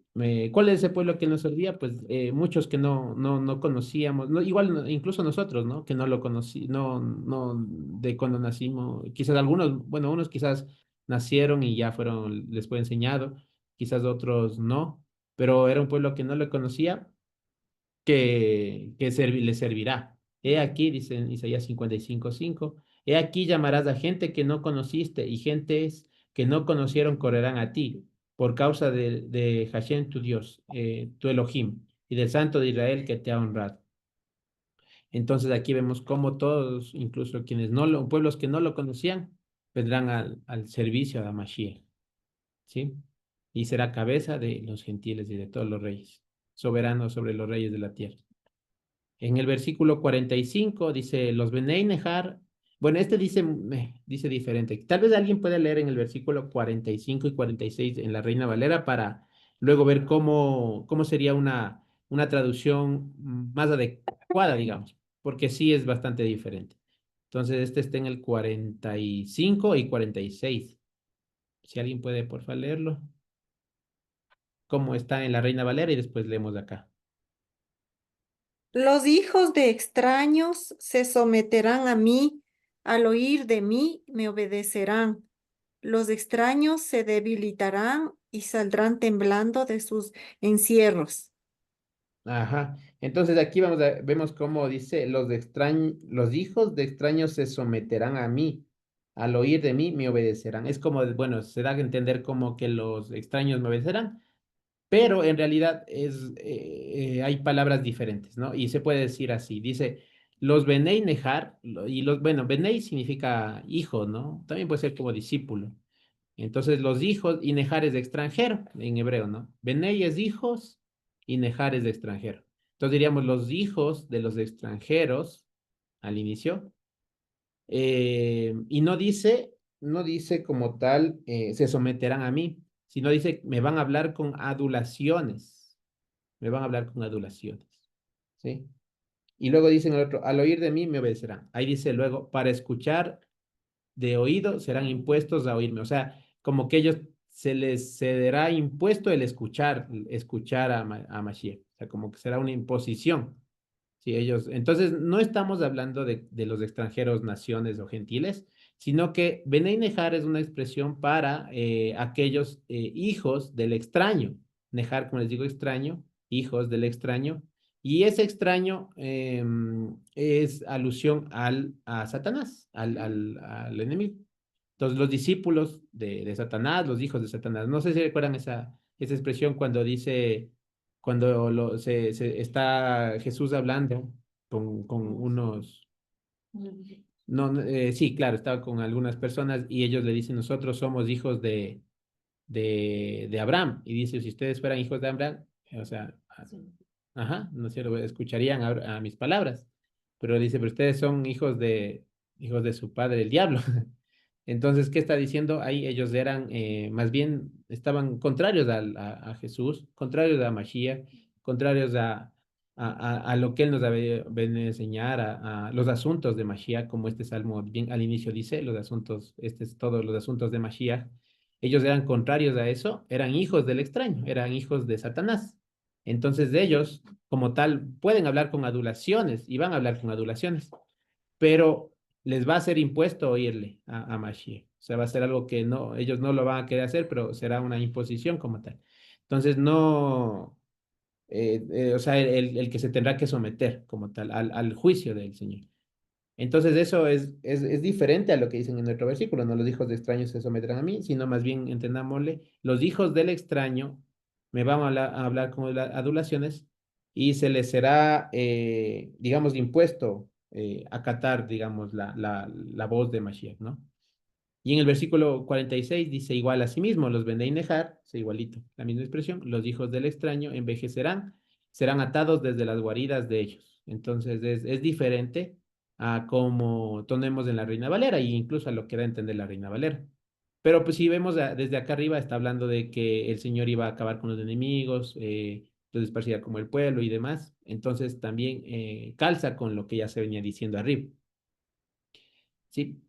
S1: ¿Cuál es ese pueblo que nos servía? Pues muchos que no conocíamos, igual incluso nosotros, ¿no? Que no lo conocí, no, de cuando nacimos, quizás algunos, bueno, unos quizás nacieron y ya les fue enseñado, quizás otros no, pero era un pueblo que no lo conocía, que le servirá. He aquí, dice en Isaías 55:5, he aquí llamarás a gente que no conociste y gentes que no conocieron correrán a ti por causa de Hashem tu Dios, tu Elohim, y del Santo de Israel que te ha honrado. Entonces aquí vemos cómo todos, incluso pueblos que no lo conocían, vendrán al servicio de Mashiach, ¿sí? Y será cabeza de los gentiles y de todos los reyes, soberano sobre los reyes de la tierra. En el versículo 45 dice, los Benei Nejar, bueno, este dice diferente. Tal vez alguien puede leer en el versículo 45 y 46 en la Reina Valera para luego ver cómo sería una traducción más adecuada, digamos, porque sí es bastante diferente. Entonces, este está en el 45 y 46. Si alguien puede, por favor, leerlo. Cómo está en la Reina Valera y después leemos de acá.
S6: Los hijos de extraños se someterán a mí, al oír de mí me obedecerán. Los extraños se debilitarán y saldrán temblando de sus encierros.
S1: Ajá. Entonces aquí vemos cómo dice, los hijos de extraños se someterán a mí, al oír de mí me obedecerán. Es como, bueno, se da a entender como que los extraños me obedecerán, pero en realidad hay palabras diferentes, ¿no? Y se puede decir así, dice, los Benei Nejar, bueno, Benei significa hijo, ¿no? También puede ser como discípulo. Entonces los hijos y Nejar es de extranjero en hebreo, ¿no? Benei es hijos y Nejar es de extranjero. Entonces diríamos los hijos de los extranjeros al inicio. Y no dice como tal, se someterán a mí, sino dice, me van a hablar con adulaciones. Me van a hablar con adulaciones. ¿Sí? Y luego dice en el otro, al oír de mí me obedecerán. Ahí dice luego, para escuchar de oído serán impuestos a oírme. O sea, como que ellos se les cederá impuesto el escuchar a Mashiach. O sea, como que será una imposición. Sí, entonces no estamos hablando de los extranjeros, naciones o gentiles, sino que Benei Nejar es una expresión para aquellos hijos del extraño. Nejar, como les digo, extraño, hijos del extraño. Y ese extraño es alusión a Satanás, al enemigo. Entonces, los discípulos de Satanás, los hijos de Satanás. No sé si recuerdan esa expresión cuando dice, cuando está Jesús hablando con unos. No, sí, claro, estaba con algunas personas y ellos le dicen, nosotros somos hijos de Abraham. Y dice, si ustedes fueran hijos de Abraham, o sea, ajá, no sé, escucharían a mis palabras. Pero dice, pero ustedes son hijos de su padre, el diablo. Entonces, ¿qué está diciendo? Ahí ellos eran, más bien, estaban contrarios a Jesús, contrarios a Mashiach, contrarios a lo que él nos ha venido a enseñar, a los asuntos de Mashiach, como este salmo bien al inicio dice, los asuntos, este es todos los asuntos de Mashiach. Ellos eran contrarios a eso, eran hijos del extraño, eran hijos de Satanás. Entonces de ellos, como tal, pueden hablar con adulaciones y van a hablar con adulaciones, pero les va a ser impuesto oírle a Mashiach. O sea, va a ser algo que no, ellos no lo van a querer hacer, pero será una imposición como tal. Entonces no, o sea, el que se tendrá que someter como tal al juicio del Señor. Entonces eso es diferente a lo que dicen en nuestro versículo, no los hijos de extraños se someterán a mí, sino más bien entendámosle, los hijos del extraño me van a hablar con adulaciones y se les será, digamos, impuesto acatar, digamos, la voz de Mashiach, ¿no? Y en el versículo 46 dice igual a sí mismo, los Benei Nejar, es igualito, la misma expresión, los hijos del extraño envejecerán, serán atados desde las guaridas de ellos. Entonces es diferente a como tenemos en la Reina Valera e incluso a lo que da a entender la Reina Valera. Pero pues si vemos desde acá arriba está hablando de que el Señor iba a acabar con los enemigos, los esparcirá como el pueblo y demás. Entonces también calza con lo que ya se venía diciendo arriba. Sí,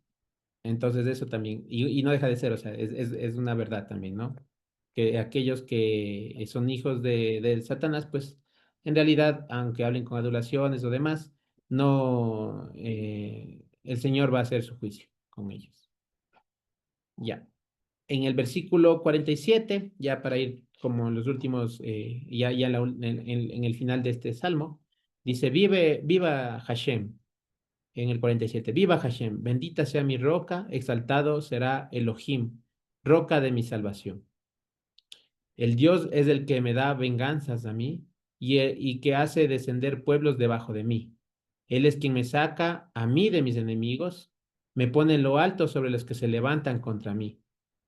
S1: entonces eso también, y no deja de ser, o sea, es una verdad también, ¿no? Que aquellos que son hijos de Satanás, pues en realidad, aunque hablen con adulaciones o demás, no, el Señor va a hacer su juicio con ellos. Ya. En el versículo 47, ya para ir como en los últimos, ya en el final de este salmo, dice, viva Hashem en el 47. Viva Hashem, bendita sea mi roca, exaltado será Elohim, roca de mi salvación. El Dios es el que me da venganzas a mí y que hace descender pueblos debajo de mí. Él es quien me saca a mí de mis enemigos, me pone en lo alto sobre los que se levantan contra mí.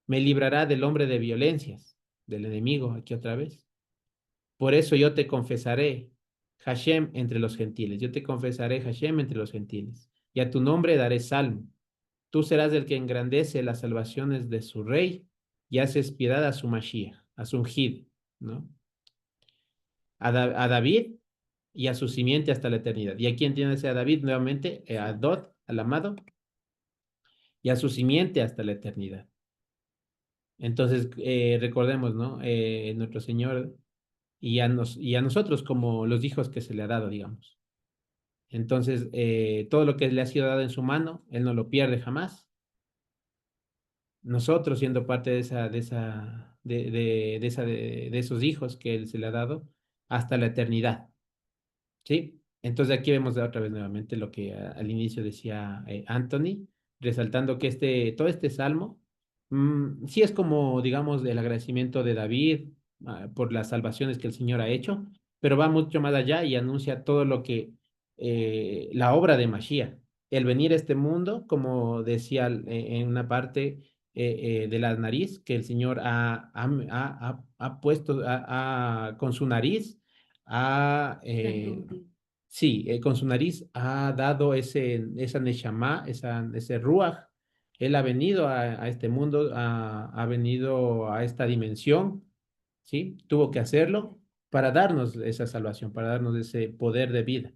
S1: Me librará del hombre de violencias, del enemigo, aquí otra vez. Por eso yo te confesaré, Hashem, entre los gentiles. Yo te confesaré, Hashem, entre los gentiles. Y a tu nombre daré salmo. Tú serás el que engrandece las salvaciones de su rey y haces piedad a su Mashiach, a su ungido, ¿no? A David y a su simiente hasta la eternidad. ¿Y a quién tiene ese a David nuevamente? A Dod, al amado, y a su simiente hasta la eternidad. Entonces, recordemos, ¿no? Nuestro Señor y a nosotros como los hijos que se le ha dado, digamos. Entonces, todo lo que le ha sido dado en su mano, Él no lo pierde jamás. Nosotros siendo parte de esos hijos que Él se le ha dado hasta la eternidad. ¿Sí? Entonces aquí vemos otra vez nuevamente lo que al inicio decía Anthony, resaltando que todo este salmo, sí es como, digamos, el agradecimiento de David por las salvaciones que el Señor ha hecho, pero va mucho más allá y anuncia todo lo que, la obra de Mashiach, el venir a este mundo, como decía en una parte de la nariz, que el Señor ha puesto con su nariz ha, sí, con su nariz ha dado esa neshama, ese ruach. Él ha venido a este mundo, ha venido a esta dimensión, ¿sí? Tuvo que hacerlo para darnos esa salvación, para darnos ese poder de vida.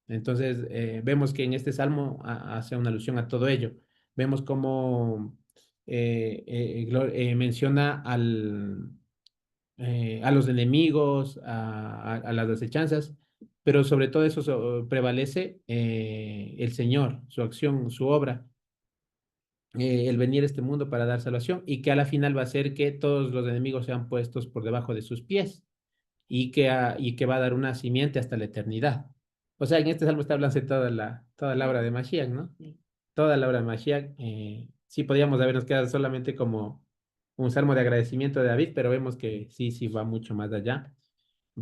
S1: Entonces, vemos que en este salmo hace una alusión a todo ello. Vemos cómo menciona a los enemigos, a las desechanzas, pero sobre todo eso prevalece el Señor, su acción, su obra, el venir a este mundo para dar salvación y que a la final va a hacer que todos los enemigos sean puestos por debajo de sus pies y que va a dar una simiente hasta la eternidad. O sea, en este salmo está hablando de toda la obra de Mashiach, ¿no? Sí. Toda la obra de Mashiach. Sí podríamos habernos quedado solamente como un salmo de agradecimiento de David, pero vemos que sí va mucho más allá.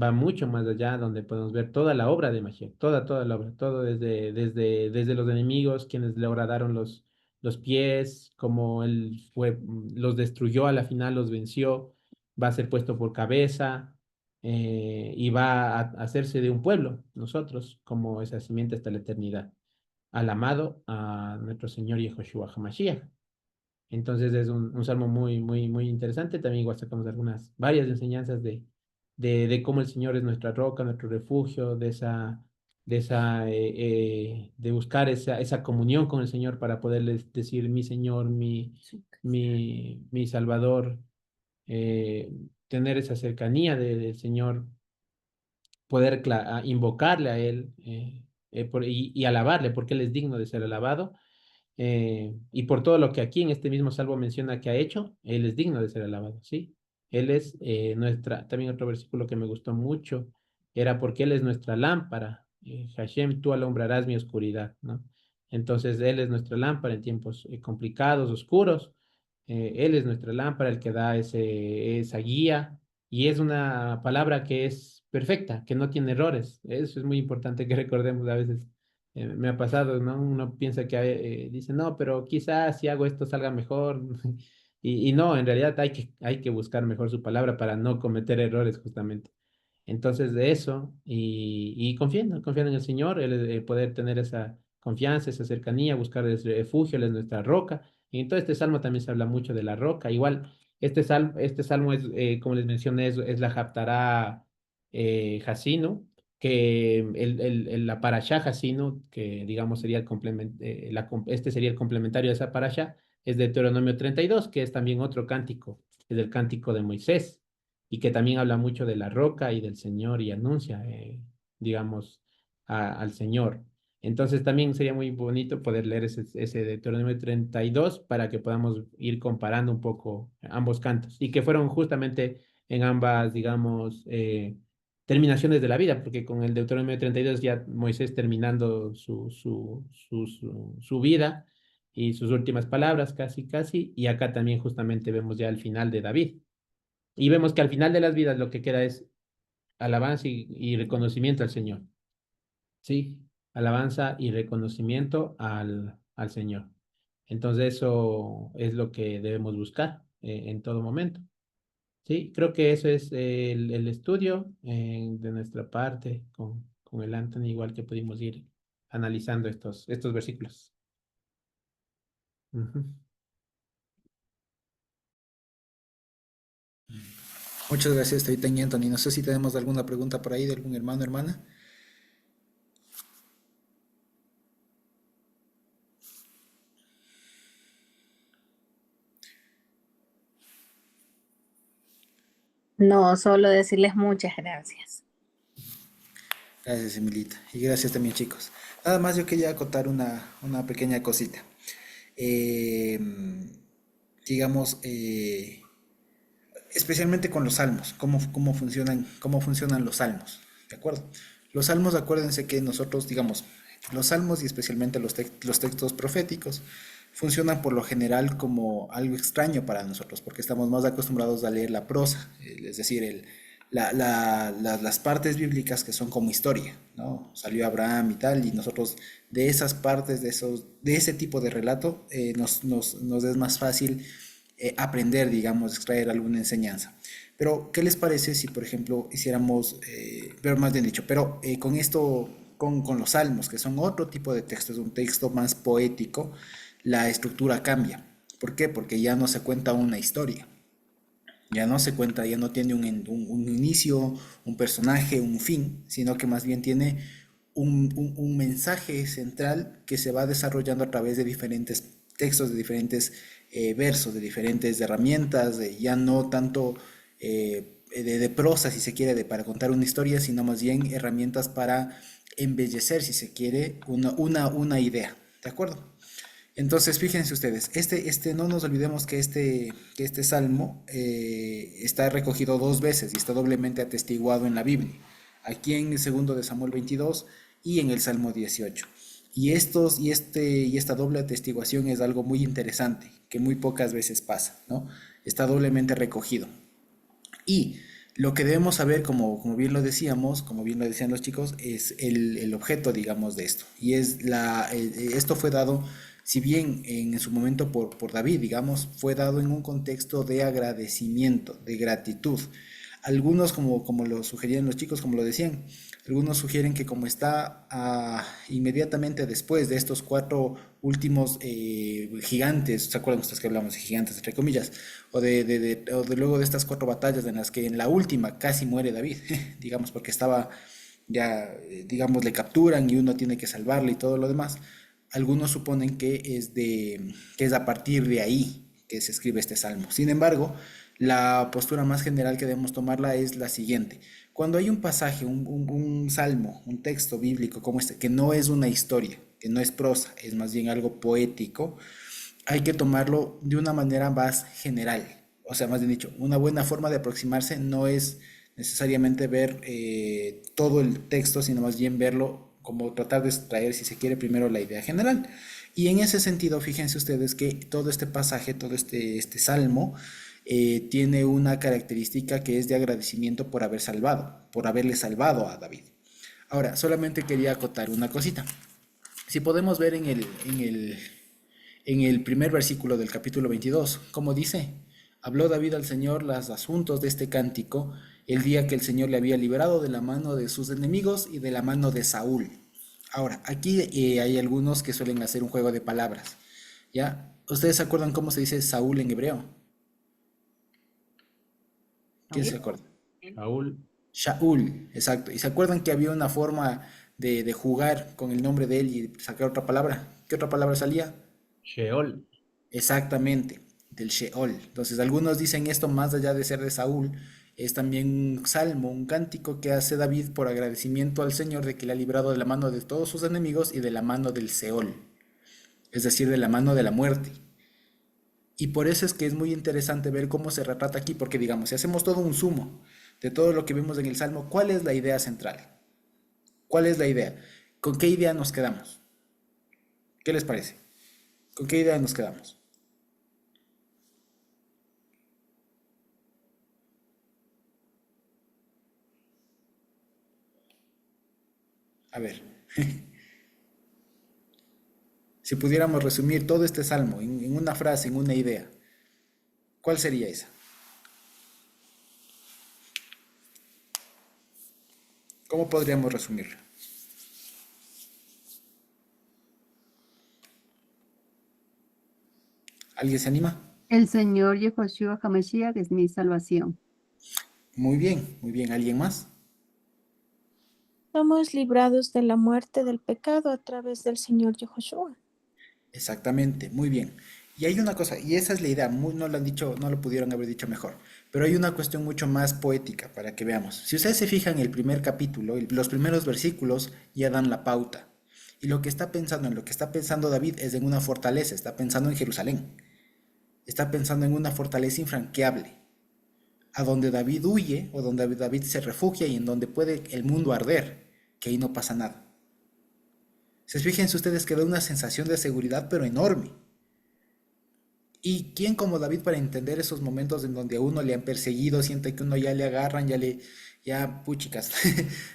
S1: Va mucho más allá, donde podemos ver toda la obra de Mashiach, toda la obra, todo desde los enemigos, quienes le horadaron los pies, como él los destruyó, a la final los venció, va a ser puesto por cabeza, y va a hacerse de un pueblo, nosotros, como esa simiente hasta la eternidad, al amado, a nuestro Señor Yehoshua HaMashiach. Entonces es un salmo muy interesante. También igual sacamos varias enseñanzas de cómo el Señor es nuestra roca, nuestro refugio, de buscar esa comunión con el Señor para poderles decir mi Señor, mi Salvador, eh, tener esa cercanía del Señor, poder invocarle a Él y alabarle, porque Él es digno de ser alabado. Y por todo lo que aquí en este mismo salmo menciona que ha hecho, Él es digno de ser alabado, ¿sí? Él es también otro versículo que me gustó mucho, era porque Él es nuestra lámpara. Hashem, tú alumbrarás mi oscuridad, ¿no? Entonces, Él es nuestra lámpara en tiempos complicados, oscuros. Él es nuestra lámpara, el que da esa guía, y es una palabra que es perfecta, que no tiene errores. Eso es muy importante que recordemos a veces. Me ha pasado, ¿no? Uno piensa que dice, no, pero quizás si hago esto salga mejor. Y no, en realidad hay que buscar mejor su palabra para no cometer errores justamente. Entonces, de eso, y confiando en el Señor, poder tener esa confianza, esa cercanía, buscar ese refugio, Él es nuestra roca. Y en todo este salmo también se habla mucho de la roca. Igual, este salmo es, como les mencioné, es la Haftará Hasinu, que la parashá Hasinu, que digamos sería este sería el complementario de esa parashá, es de Deuteronomio 32, que es también otro cántico, es el cántico de Moisés y que también habla mucho de la roca y del Señor y anuncia, digamos, al Señor. Entonces también sería muy bonito poder leer ese Deuteronomio 32 para que podamos ir comparando un poco ambos cantos y que fueron justamente en ambas, digamos, terminaciones de la vida, porque con el Deuteronomio 32 ya Moisés terminando su vida y sus últimas palabras, casi, casi, y acá también justamente vemos ya el final de David. Y vemos que al final de las vidas lo que queda es alabanza y reconocimiento al Señor. ¿Sí? Alabanza y reconocimiento al Señor. Entonces eso es lo que debemos buscar en todo momento. Sí, creo que eso es el estudio de nuestra parte con el Anthony, igual que pudimos ir analizando estos versículos. Ujú.
S8: Muchas gracias, Tavita y Anthony. No sé si tenemos alguna pregunta por ahí de algún hermano o hermana.
S9: No, solo decirles muchas gracias.
S8: Gracias, Emilita. Y gracias también, chicos. Nada más yo quería acotar una pequeña cosita. Eh, digamos, especialmente con los salmos, cómo funcionan los salmos, ¿de acuerdo? Los salmos, acuérdense que nosotros, digamos, los salmos y especialmente los textos proféticos funcionan por lo general como algo extraño para nosotros, porque estamos más acostumbrados a leer la prosa, es decir, las partes bíblicas que son como historia, ¿no? Salió Abraham y tal, y nosotros de esas partes, de ese tipo de relato, nos es más fácil aprender, digamos, extraer alguna enseñanza. Pero, ¿qué les parece si, por ejemplo, hiciéramos, pero más bien dicho, pero con esto, con los salmos, que son otro tipo de texto, es un texto más poético, la estructura cambia. ¿Por qué? Porque ya no se cuenta una historia, ya no se cuenta, ya no tiene un inicio, un personaje, un fin, sino que más bien tiene un mensaje central que se va desarrollando a través de diferentes textos, de diferentes versos, de diferentes herramientas, ya no tanto de prosa, si se quiere, para contar una historia, sino más bien herramientas para embellecer, si se quiere, una idea. ¿De acuerdo? Entonces, fíjense ustedes, no nos olvidemos que este salmo está recogido dos veces y está doblemente atestiguado en la Biblia, aquí en el segundo de Samuel 22 y en el Salmo 18. Y esta doble atestiguación es algo muy interesante, que muy pocas veces pasa, ¿no? Está doblemente recogido. Y lo que debemos saber, como bien lo decíamos, como bien lo decían los chicos, es el objeto, digamos, de esto. Y esto fue dado, si bien en su momento por David, digamos, fue dado en un contexto de agradecimiento, de gratitud Algunos, como lo sugerían los chicos, como lo decían, algunos sugieren que como está inmediatamente después de estos cuatro últimos gigantes, ¿se acuerdan ustedes que hablamos de gigantes, entre comillas? O de luego de estas cuatro batallas en las que en la última casi muere David, digamos, porque estaba ya, digamos, le capturan y uno tiene que salvarle y todo lo demás. Algunos suponen que es a partir de ahí que se escribe este salmo. Sin embargo, la postura más general que debemos tomarla es la siguiente. Cuando hay un pasaje, un salmo, un texto bíblico como este, que no es una historia, que no es prosa, es más bien algo poético, hay que tomarlo de una manera más general. O sea, más bien dicho, una buena forma de aproximarse no es necesariamente ver todo el texto, sino más bien verlo como tratar de extraer, si se quiere, primero la idea general. Y en ese sentido, fíjense ustedes que todo este pasaje, todo este salmo, tiene una característica que es de agradecimiento por haberle salvado a David. Ahora, solamente quería acotar una cosita. Si podemos ver en el primer versículo del capítulo 22, como dice, habló David al Señor los asuntos de este cántico el día que el Señor le había liberado de la mano de sus enemigos y de la mano de Saúl. Ahora, aquí hay algunos que suelen hacer un juego de palabras, ¿ya? ¿Ustedes se acuerdan cómo se dice Saúl en hebreo? ¿Quién se acuerda?
S1: Saúl,
S8: Shaul, exacto. ¿Y se acuerdan que había una forma de jugar con el nombre de él y sacar otra palabra? ¿Qué otra palabra salía?
S1: Sheol.
S8: Exactamente, del Sheol. Entonces, algunos dicen esto más allá de ser de Saúl, es también un salmo, un cántico que hace David por agradecimiento al Señor de que le ha librado de la mano de todos sus enemigos y de la mano del Seol, es decir, de la mano de la muerte. Y por eso es que es muy interesante ver cómo se retrata aquí, porque digamos, si hacemos todo un sumo de todo lo que vemos en el Salmo, ¿cuál es la idea central? ¿Cuál es la idea? ¿Con qué idea nos quedamos? ¿Qué les parece? ¿Con qué idea nos quedamos? A ver, si pudiéramos resumir todo este salmo en una frase, en una idea, ¿cuál sería esa? ¿Cómo podríamos resumirla? ¿Alguien se anima?
S10: El Señor Yehoshua HaMashiach es mi salvación.
S8: Muy bien, muy bien. ¿Alguien más?
S5: Somos librados de la muerte del pecado a través del Señor Yahushua.
S8: Exactamente, muy bien. Y hay una cosa, y esa es la idea, no lo han dicho, no lo pudieron haber dicho mejor, pero hay una cuestión mucho más poética para que veamos. Si ustedes se fijan en el primer capítulo, los primeros versículos ya dan la pauta. Y lo que está pensando, en lo que está pensando David es en una fortaleza, está pensando en Jerusalén. Está pensando en una fortaleza infranqueable, a donde David huye o donde David se refugia y en donde puede el mundo arder, que ahí no pasa nada. Fíjense ustedes que da una sensación de seguridad pero enorme. ¿Y quién como David para entender esos momentos en donde a uno le han perseguido, siente que uno ya le agarran, ya puchicas,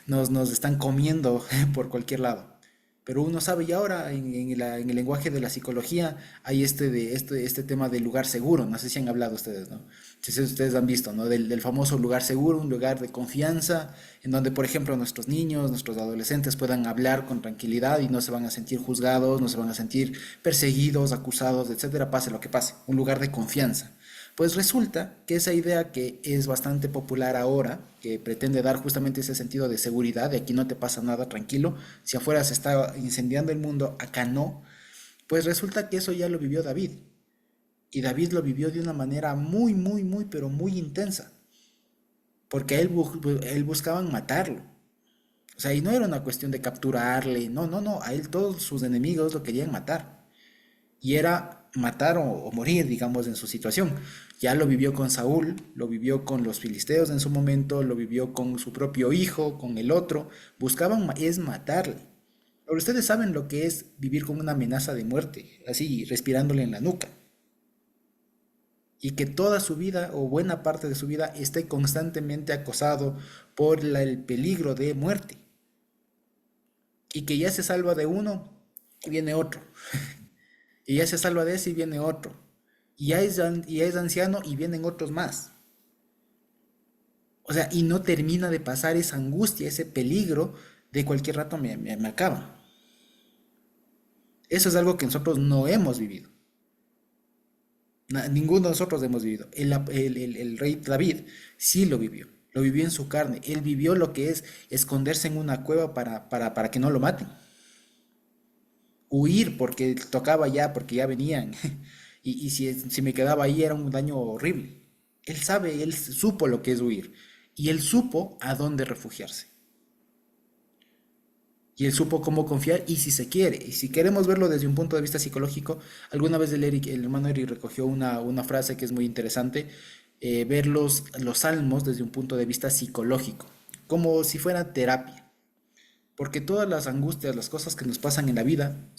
S8: nos están comiendo por cualquier lado? Pero uno sabe, y ahora en el lenguaje de la psicología hay este tema del lugar seguro, no sé si han hablado ustedes, ¿no? Si ustedes han visto, ¿no? Del famoso lugar seguro, un lugar de confianza, en donde, por ejemplo, nuestros niños, nuestros adolescentes puedan hablar con tranquilidad y no se van a sentir juzgados, no se van a sentir perseguidos, acusados, etcétera, pase lo que pase, un lugar de confianza. Pues resulta que esa idea que es bastante popular ahora, que pretende dar justamente ese sentido de seguridad, de aquí no te pasa nada, tranquilo, si afuera se está incendiando el mundo, acá no, pues resulta que eso ya lo vivió David. Y David lo vivió de una manera muy, muy, muy, pero muy intensa. Porque él buscaban matarlo. O sea, y no era una cuestión de capturarle, no, no, no, a él todos sus enemigos lo querían matar. Y era matar o morir, digamos, en su situación. Ya lo vivió con Saúl, lo vivió con los filisteos en su momento, lo vivió con su propio hijo, con el otro. Buscaban es matarle. Ahora, ustedes saben lo que es vivir con una amenaza de muerte, así respirándole en la nuca. Y que toda su vida o buena parte de su vida esté constantemente acosado por el peligro de muerte. Y que ya se salva de uno y viene otro. Y ya se salva de ese y viene otro. Y ya es anciano y vienen otros más. O sea, y no termina de pasar esa angustia, ese peligro de cualquier rato me acaba. Eso es algo que nosotros no hemos vivido. Ninguno de nosotros hemos vivido. El rey David sí lo vivió. Lo vivió en su carne. Él vivió lo que es esconderse en una cueva para que no lo maten. Huir porque tocaba ya, porque ya venían. Y si me quedaba ahí era un daño horrible. Él sabe, él supo lo que es huir. Y él supo a dónde refugiarse. Y él supo cómo confiar y si se quiere. Y si queremos verlo desde un punto de vista psicológico, alguna vez el hermano Eric recogió una frase que es muy interesante, ver los salmos desde un punto de vista psicológico, como si fuera terapia. Porque todas las angustias, las cosas que nos pasan en la vida,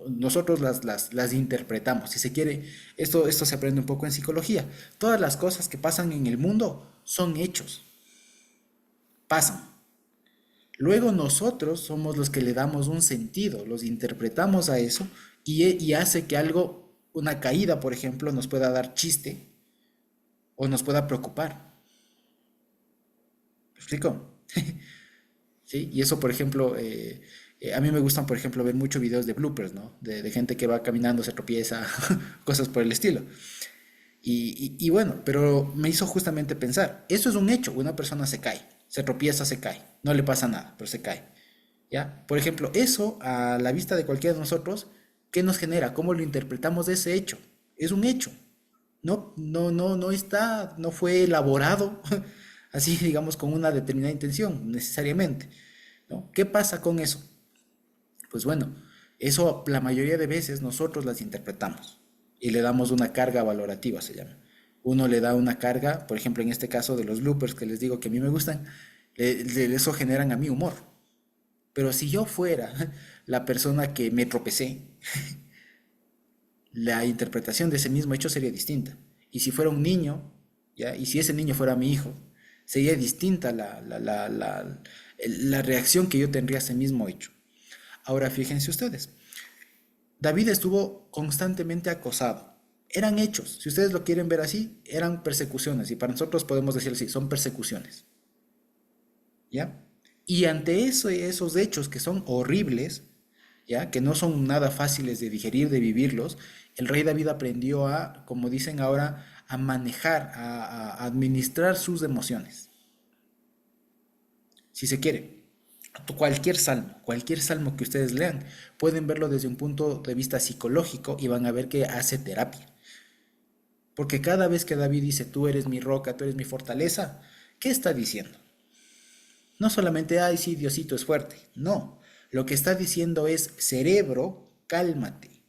S8: nosotros las interpretamos. Si se quiere, esto se aprende un poco en psicología. Todas las cosas que pasan en el mundo son hechos, pasan. Luego nosotros somos los que le damos un sentido, los interpretamos a eso y hace que algo, una caída, por ejemplo, nos pueda dar chiste o nos pueda preocupar. ¿Me explico? ¿Sí? Y eso, por ejemplo, a mí me gustan, por ejemplo, ver muchos videos de bloopers, ¿no? De gente que va caminando, se tropieza, cosas por el estilo. Y bueno, pero me hizo justamente pensar, eso es un hecho, una persona se cae, se tropieza, se cae, no le pasa nada, pero se cae, ¿ya? Por ejemplo, eso a la vista de cualquiera de nosotros, ¿qué nos genera? ¿Cómo lo interpretamos de ese hecho? Es un hecho, no fue elaborado así, digamos, con una determinada intención, necesariamente, ¿no? ¿Qué pasa con eso? Pues bueno, eso la mayoría de veces nosotros las interpretamos y le damos una carga valorativa, se llama. Uno le da una carga, por ejemplo, en este caso de los bloopers que les digo que a mí me gustan, eso generan a mí humor. Pero si yo fuera la persona que me tropecé, la interpretación de ese mismo hecho sería distinta. Y si fuera un niño, ¿ya? Y si ese niño fuera mi hijo, sería distinta la reacción que yo tendría a ese mismo hecho. Ahora fíjense ustedes, David estuvo constantemente acosado. Eran hechos, si ustedes lo quieren ver así, eran persecuciones, y para nosotros podemos decir así, son persecuciones. ¿Ya? Y ante esos hechos que son horribles, ¿ya? Que no son nada fáciles de digerir, de vivirlos, el rey David aprendió a, como dicen ahora, a manejar, a administrar sus emociones. Si se quiere. Cualquier salmo que ustedes lean, pueden verlo desde un punto de vista psicológico y van a ver que hace terapia. Porque cada vez que David dice, tú eres mi roca, tú eres mi fortaleza, ¿qué está diciendo? No solamente, ay, sí, Diosito es fuerte. No, lo que está diciendo es, cerebro, cálmate.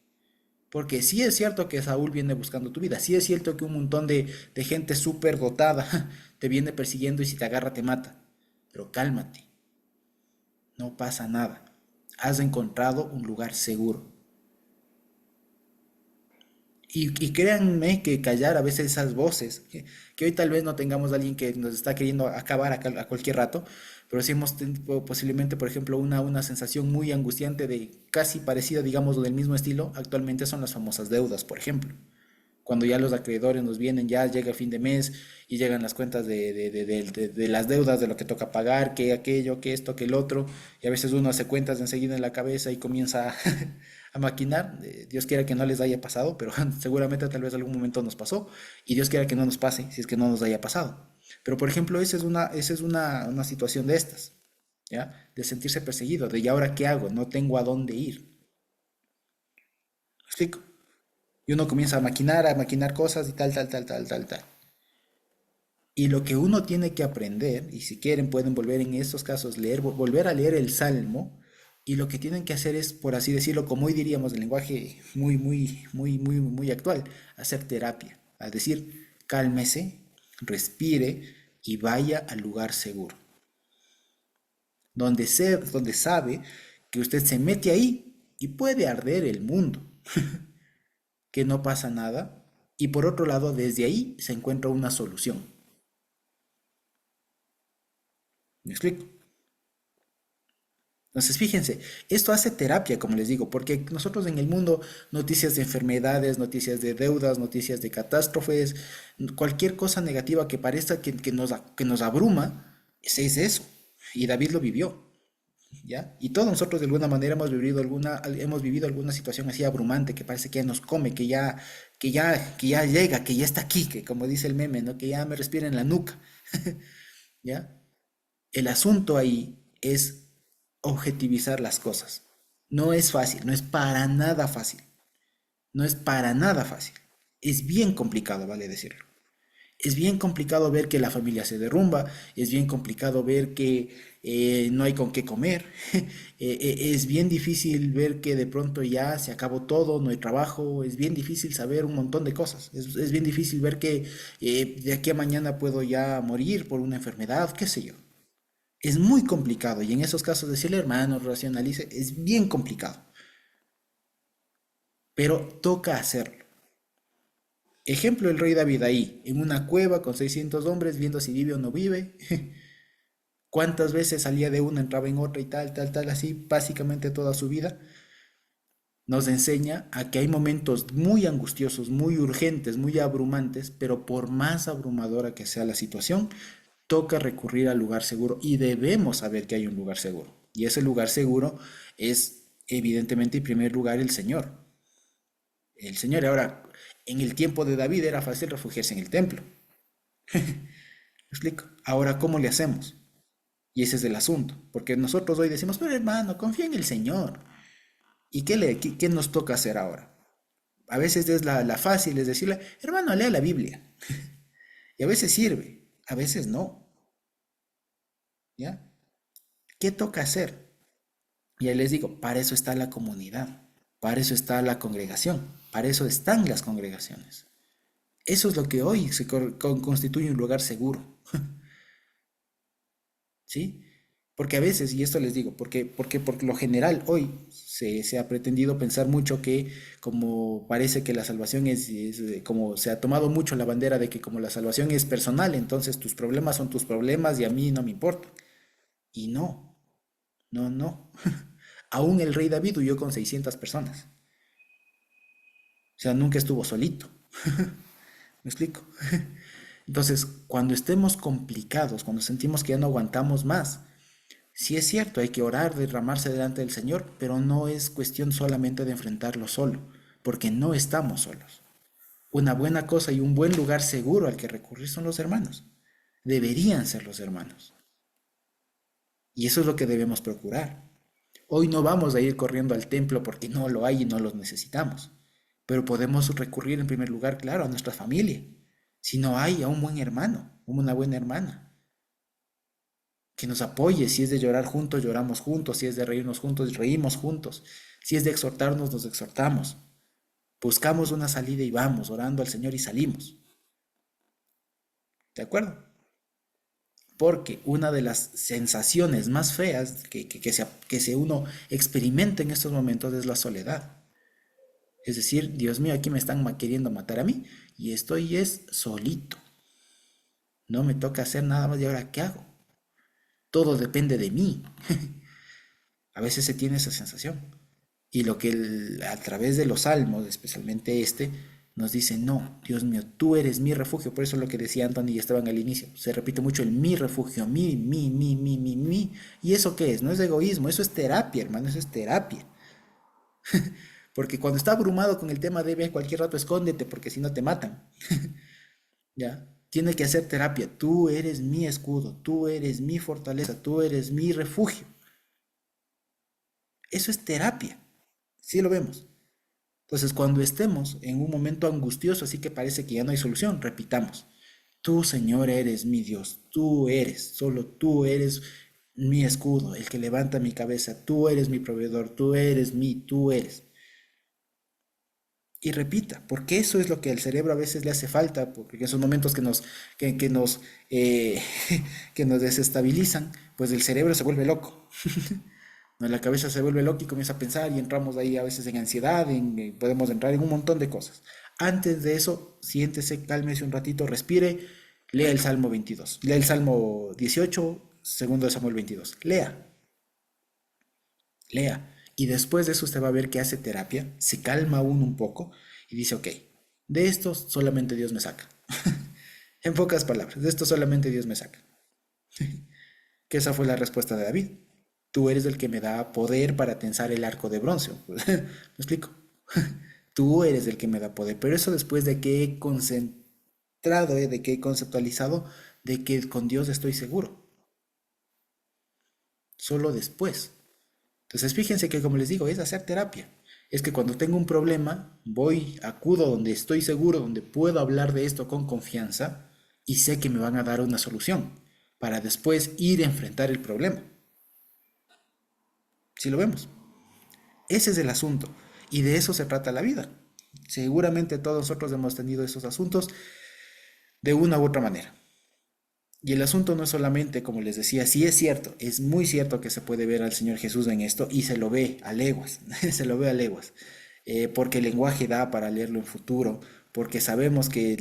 S8: Porque sí es cierto que Saúl viene buscando tu vida, sí es cierto que un montón de gente súper dotada te viene persiguiendo y si te agarra te mata. Pero cálmate. No pasa nada. Has encontrado un lugar seguro. Y créanme que callar a veces esas voces, que hoy tal vez no tengamos a alguien que nos está queriendo acabar a cualquier rato, pero sí hemos tenido posiblemente, por ejemplo, una sensación muy angustiante de casi parecida, digamos, del mismo estilo, actualmente son las famosas deudas, por ejemplo. Cuando ya los acreedores nos vienen, ya llega el fin de mes y llegan las cuentas de las deudas, de lo que toca pagar, que aquello, que esto, que el otro, y a veces uno hace cuentas enseguida en la cabeza y comienza a maquinar. Dios quiera que no les haya pasado, pero seguramente tal vez algún momento nos pasó, y Dios quiera que no nos pase si es que no nos haya pasado. Pero por ejemplo, esa es una situación de estas, ¿ya? De sentirse perseguido, de ¿y ahora qué hago? No tengo a dónde ir. ¿Me explico? Y uno comienza a maquinar cosas y tal. Y lo que uno tiene que aprender, y si quieren pueden volver en estos casos, volver a leer el Salmo, y lo que tienen que hacer es, por así decirlo, como hoy diríamos en lenguaje muy actual, hacer terapia. Es decir, cálmese, respire y vaya al lugar seguro. Donde sabe que usted se mete ahí y puede arder el mundo. Que no pasa nada, y por otro lado, desde ahí se encuentra una solución. ¿Me explico? Entonces, fíjense, esto hace terapia, como les digo, porque nosotros en el mundo, noticias de enfermedades, noticias de deudas, noticias de catástrofes, cualquier cosa negativa que parezca que nos abruma, es eso. Y David lo vivió, ¿ya? Y todos nosotros de alguna manera hemos vivido alguna situación así abrumante que parece que ya nos come, que ya llega, que ya está aquí, que como dice el meme, ¿no? Que ya me respira en la nuca, ¿ya? El asunto ahí es objetivizar las cosas. No es fácil, no es para nada fácil. No es para nada fácil. Es bien complicado, vale decirlo. Es bien complicado ver que la familia se derrumba, es bien complicado ver que no hay con qué comer, es bien difícil ver que de pronto ya se acabó todo, no hay trabajo, es bien difícil saber un montón de cosas, es bien difícil ver que de aquí a mañana puedo ya morir por una enfermedad, qué sé yo. Es muy complicado y en esos casos decirle hermano, racionalice, es bien complicado, pero toca hacerlo. Ejemplo, el rey David ahí, en una cueva con 600 hombres, viendo si vive o no vive. ¿Cuántas veces salía de una, entraba en otra y tal, tal, tal, así, básicamente toda su vida? Nos enseña a que hay momentos muy angustiosos, muy urgentes, muy abrumantes, pero por más abrumadora que sea la situación, toca recurrir al lugar seguro y debemos saber que hay un lugar seguro. Y ese lugar seguro es, evidentemente, en primer lugar, el Señor. El Señor. Ahora, en el tiempo de David era fácil refugiarse en el templo. ¿Me explico? Ahora, ¿cómo le hacemos? Y ese es el asunto. Porque nosotros hoy decimos, pero hermano, confía en el Señor. ¿Y qué nos toca hacer ahora? A veces es la fácil, es decirle, hermano, lea la Biblia. Y a veces sirve, a veces no. ¿Ya? ¿Qué toca hacer? Y ahí les digo, para eso está la comunidad, para eso está la congregación, para eso están las congregaciones. Eso es lo que hoy constituye un lugar seguro. ¿Sí? Porque a veces, y esto les digo, porque por lo general hoy se ha pretendido pensar mucho que como parece que la salvación como se ha tomado mucho la bandera de que como la salvación es personal, entonces tus problemas son tus problemas y a mí no me importa. Y no, no. Aún el rey David huyó con 600 personas. O sea, nunca estuvo solito. ¿Me explico? Entonces, cuando estemos complicados, cuando sentimos que ya no aguantamos más, sí es cierto, hay que orar, derramarse delante del Señor, pero no es cuestión solamente de enfrentarlo solo, porque no estamos solos. Una buena cosa y un buen lugar seguro al que recurrir son los hermanos. Deberían ser los hermanos. Y eso es lo que debemos procurar. Hoy no vamos a ir corriendo al templo porque no lo hay y no los necesitamos, pero podemos recurrir en primer lugar, claro, a nuestra familia. Si no hay, a un buen hermano, una buena hermana, que nos apoye. Si es de llorar juntos, lloramos juntos. Si es de reírnos juntos, reímos juntos. Si es de exhortarnos, nos exhortamos. Buscamos una salida y vamos orando al Señor y salimos. ¿De acuerdo? Porque una de las sensaciones más feas que uno experimenta en estos momentos es la soledad. Es decir, Dios mío, aquí me están queriendo matar a mí y estoy solito. No me toca hacer nada más y ahora ¿qué hago? Todo depende de mí. A veces se tiene esa sensación. Y lo que a través de los salmos, especialmente nos dice, no, Dios mío, tú eres mi refugio. Por eso lo que decía Anthony y Esteban al inicio. Se repite mucho el mi refugio, mi. ¿Y eso qué es? No es egoísmo, eso es terapia, hermano, eso es terapia. Porque cuando está abrumado con el tema de ve cualquier rato escóndete porque si no te matan. ¿Ya? Tiene que hacer terapia. Tú eres mi escudo, tú eres mi fortaleza, tú eres mi refugio. Eso es terapia. Sí lo vemos. Entonces, cuando estemos en un momento angustioso, así que parece que ya no hay solución, repitamos. Tú, Señor, eres mi Dios. Tú eres, solo tú eres mi escudo, el que levanta mi cabeza. Tú eres mi proveedor, tú eres tú eres. Y repita, porque eso es lo que al cerebro a veces le hace falta, porque en esos momentos que nos desestabilizan, pues el cerebro se vuelve loco. ¿No? La cabeza se vuelve loca y comienza a pensar y entramos ahí a veces en ansiedad, podemos entrar en un montón de cosas. Antes de eso, siéntese, cálmese un ratito, respire, lea el Salmo 22, lea el Salmo 18, segundo de Samuel 22, lea. lea. Y después de eso usted va a ver que hace terapia, se calma uno un poco y dice, ok, de esto solamente Dios me saca. En pocas palabras, de esto solamente Dios me saca. Que esa fue la respuesta de David. Tú eres el que me da poder para tensar el arco de bronce. ¿Me explico? Tú eres el que me da poder. Pero eso después de que he concentrado, de que he conceptualizado, de que con Dios estoy seguro. Solo después. Entonces fíjense que como les digo, es hacer terapia. Es que cuando tengo un problema, acudo donde estoy seguro, donde puedo hablar de esto con confianza y sé que me van a dar una solución para después ir a enfrentar el problema. Si lo vemos. Ese es el asunto. Y de eso se trata la vida. Seguramente todos nosotros hemos tenido esos asuntos de una u otra manera. Y el asunto no es solamente, como les decía, sí es cierto, es muy cierto que se puede ver al Señor Jesús en esto y se lo ve a leguas, se lo ve a leguas, porque el lenguaje da para leerlo en futuro, porque sabemos que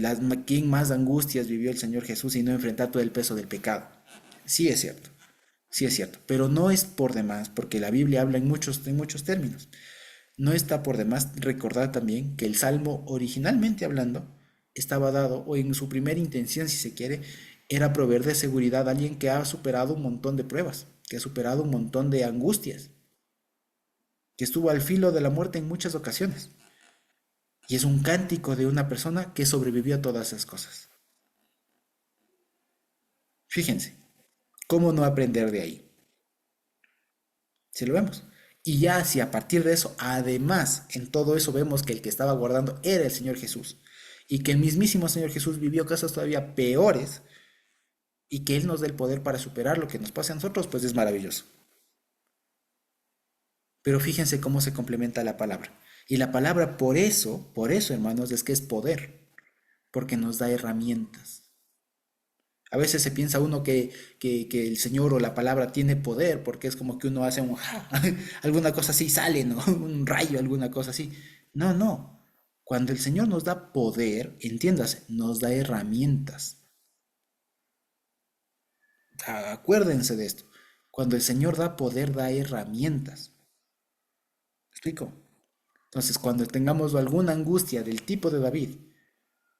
S8: quién más angustias vivió el Señor Jesús y no enfrentar todo el peso del pecado. Sí es cierto, pero no es por demás, porque la Biblia habla en muchos términos. No está por demás recordar también que el Salmo, originalmente hablando, estaba dado, o en su primera intención, si se quiere, era proveer de seguridad a alguien que ha superado un montón de pruebas, que ha superado un montón de angustias, que estuvo al filo de la muerte en muchas ocasiones. Y es un cántico de una persona que sobrevivió a todas esas cosas. Fíjense, ¿cómo no aprender de ahí? Si lo vemos. Y ya si a partir de eso, además, en todo eso vemos que el que estaba guardando era el Señor Jesús, y que el mismísimo Señor Jesús vivió cosas todavía peores, y que Él nos dé el poder para superar lo que nos pase a nosotros, pues es maravilloso. Pero fíjense cómo se complementa la palabra. Y la palabra por eso, hermanos, es que es poder, porque nos da herramientas. A veces se piensa uno que el Señor o la palabra tiene poder, porque es como que uno hace alguna cosa así, sale, ¿no? Un rayo, alguna cosa así. No. Cuando el Señor nos da poder, entiéndase, nos da herramientas. Acuérdense de esto. Cuando el Señor da poder, da herramientas. ¿Me explico? Entonces, cuando tengamos alguna angustia del tipo de David,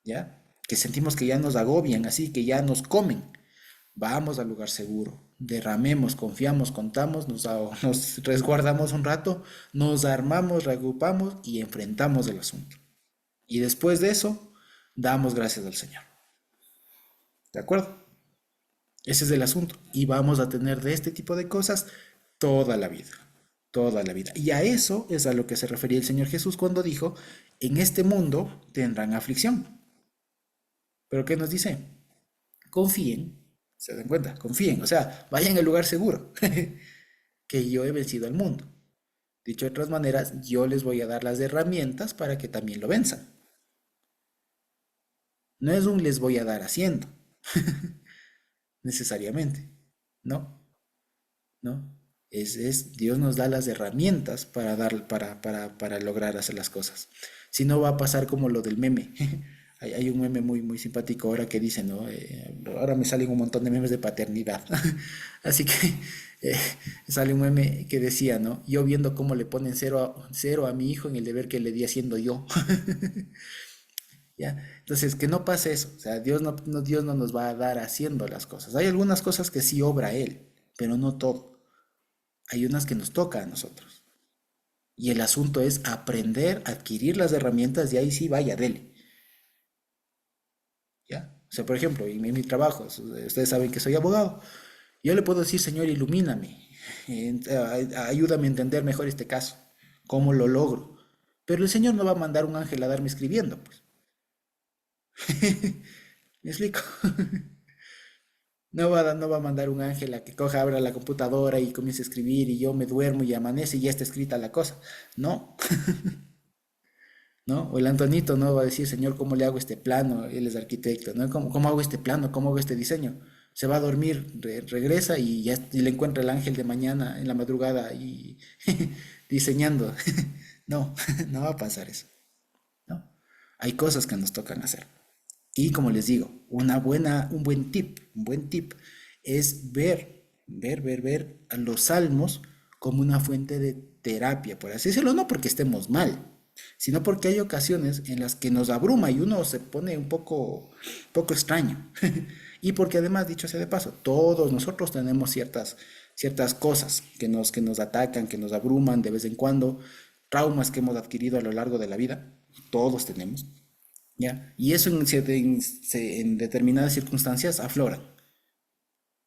S8: ¿ya? Que sentimos que ya nos agobian, así que ya nos comen, vamos al lugar seguro, derramemos, confiamos, contamos, nos resguardamos un rato, nos armamos, reagrupamos y enfrentamos el asunto. Y después de eso, damos gracias al Señor. ¿De acuerdo? Ese es el asunto. Y vamos a tener de este tipo de cosas toda la vida. Toda la vida. Y a eso es a lo que se refería el Señor Jesús cuando dijo, en este mundo tendrán aflicción. ¿Pero qué nos dice? Confíen, se dan cuenta, confíen, o sea, vayan al lugar seguro, que yo he vencido al mundo. Dicho de otras maneras, yo les voy a dar las herramientas para que también lo venzan. No es un les voy a dar haciendo, necesariamente, ¿no? Es Dios nos da las herramientas para lograr hacer las cosas. Si no va a pasar como lo del meme. Hay un meme muy simpático ahora que dice, ¿no? Ahora me salen un montón de memes de paternidad. Así que sale un meme que decía, ¿no? Yo viendo cómo le ponen cero a mi hijo en el deber que le di haciendo yo. ¿Ya? Entonces, que no pase eso. O sea, Dios no nos va a dar haciendo las cosas. Hay algunas cosas que sí obra Él, pero no todo. Hay unas que nos toca a nosotros. Y el asunto es aprender, adquirir las herramientas y ahí sí vaya, dele. ¿Ya? O sea, por ejemplo, en mi trabajo, ustedes saben que soy abogado. Yo le puedo decir, Señor, ilumíname, ayúdame a entender mejor este caso, cómo lo logro. Pero el Señor no va a mandar un ángel a darme escribiendo, pues. ¿Me explico? No va a mandar un ángel a que abra la computadora y comience a escribir y yo me duermo y amanece y ya está escrita la cosa. No. ¿No? O el Antonito no va a decir, Señor, ¿cómo le hago este plano? Él es arquitecto, ¿no? ¿Cómo hago este plano? ¿Cómo hago este diseño? Se va a dormir, regresa y le encuentra el ángel de mañana en la madrugada y diseñando. No va a pasar eso, ¿no? Hay cosas que nos tocan hacer. Y como les digo, un buen tip es ver a los salmos como una fuente de terapia, por así decirlo, no porque estemos mal, sino porque hay ocasiones en las que nos abruma y uno se pone un poco extraño. Y porque además, dicho sea de paso, todos nosotros tenemos ciertas cosas que nos atacan, que nos abruman de vez en cuando, traumas que hemos adquirido a lo largo de la vida, todos tenemos, ¿ya? Y eso en determinadas circunstancias afloran.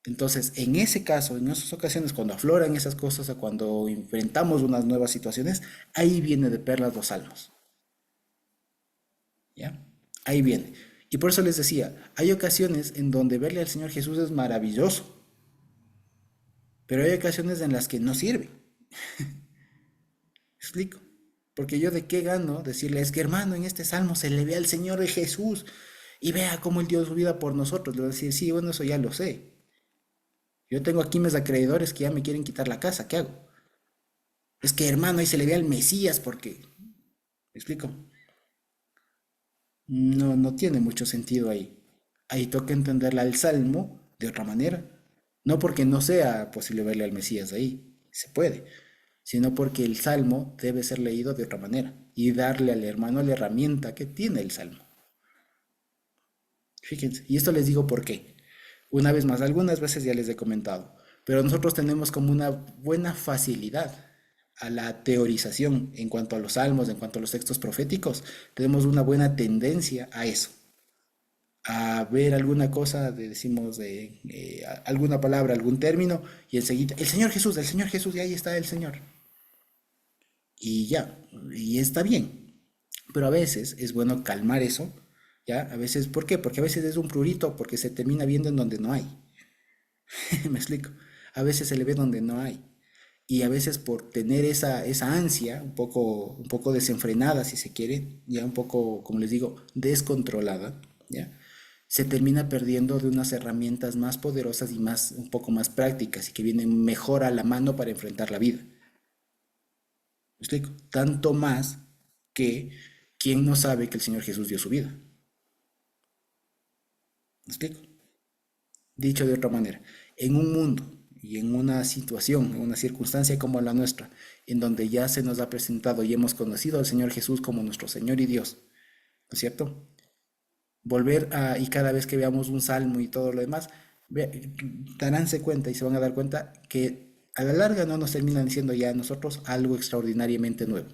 S8: Entonces, en ese caso, en esas ocasiones, cuando afloran esas cosas o cuando enfrentamos unas nuevas situaciones, ahí viene de perlas los salmos, ¿ya? Ahí viene. Y por eso les decía, hay ocasiones en donde verle al Señor Jesús es maravilloso, pero hay ocasiones en las que no sirve. ¿Explico? Porque yo de qué gano decirle, es que hermano, en este salmo se le ve al Señor de Jesús y vea cómo Él dio su vida por nosotros. Le voy a decir, sí, bueno, eso ya lo sé. Yo tengo aquí mis acreedores que ya me quieren quitar la casa, ¿qué hago? Es que hermano, ahí se le ve al Mesías porque... ¿Me explico? No tiene mucho sentido ahí. Ahí toca entenderle al Salmo de otra manera. No porque no sea posible verle al Mesías ahí, se puede, sino porque el Salmo debe ser leído de otra manera y darle al hermano la herramienta que tiene el Salmo. Fíjense, y esto les digo por qué. Una vez más, algunas veces ya les he comentado, pero nosotros tenemos como una buena facilidad a la teorización en cuanto a los salmos, en cuanto a los textos proféticos. Tenemos una buena tendencia a eso, a ver alguna cosa, decimos alguna palabra, algún término, y enseguida, el Señor Jesús, y ahí está el Señor. Y ya, y está bien. Pero a veces es bueno calmar eso, ¿ya? A veces, ¿por qué? Porque a veces es un prurito, porque se termina viendo en donde no hay. ¿Me explico? A veces se le ve donde no hay. Y a veces por tener esa ansia, un poco desenfrenada, si se quiere, ya un poco, como les digo, descontrolada, ¿ya? Se termina perdiendo de unas herramientas más poderosas y un poco más prácticas y que vienen mejor a la mano para enfrentar la vida. ¿Me explico? Tanto más que ¿quién no sabe que el Señor Jesús dio su vida? ¿Me explico? Dicho de otra manera, en un mundo y en una situación, en una circunstancia como la nuestra, en donde ya se nos ha presentado y hemos conocido al Señor Jesús como nuestro Señor y Dios, ¿no es cierto? Y cada vez que veamos un salmo y todo lo demás, daránse cuenta y se van a dar cuenta que a la larga no nos terminan diciendo ya a nosotros algo extraordinariamente nuevo.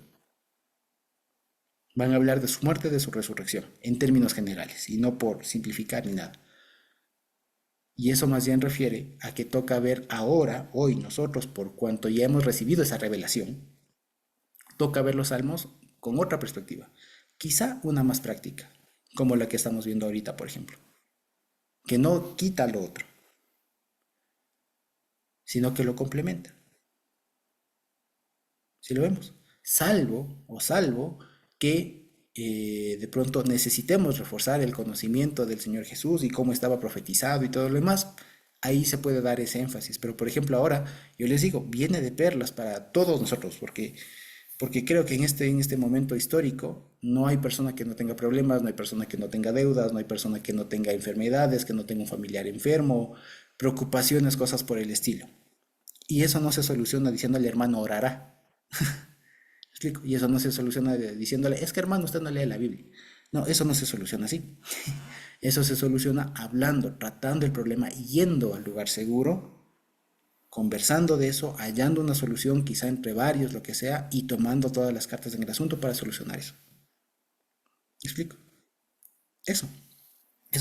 S8: Van a hablar de su muerte, de su resurrección, en términos generales, y no por simplificar ni nada. Y eso más bien refiere a que toca ver ahora, hoy, nosotros, por cuanto ya hemos recibido esa revelación, toca ver los salmos con otra perspectiva, quizá una más práctica, como la que estamos viendo ahorita, por ejemplo, que no quita lo otro, sino que lo complementa. Si lo vemos, salvo que de pronto necesitemos reforzar el conocimiento del Señor Jesús y cómo estaba profetizado y todo lo demás, ahí se puede dar ese énfasis. Pero por ejemplo ahora, yo les digo, viene de perlas para todos nosotros, porque creo que en este momento histórico no hay persona que no tenga problemas, no hay persona que no tenga deudas, no hay persona que no tenga enfermedades, que no tenga un familiar enfermo, preocupaciones, cosas por el estilo. Y eso no se soluciona diciéndole hermano orará. ¿Explico? Y eso no se soluciona diciéndole, es que hermano, usted no lee la Biblia. No, eso no se soluciona así. Eso se soluciona hablando, tratando el problema, yendo al lugar seguro, conversando de eso, hallando una solución, quizá entre varios, lo que sea, y tomando todas las cartas en el asunto para solucionar eso. ¿Me explico? Eso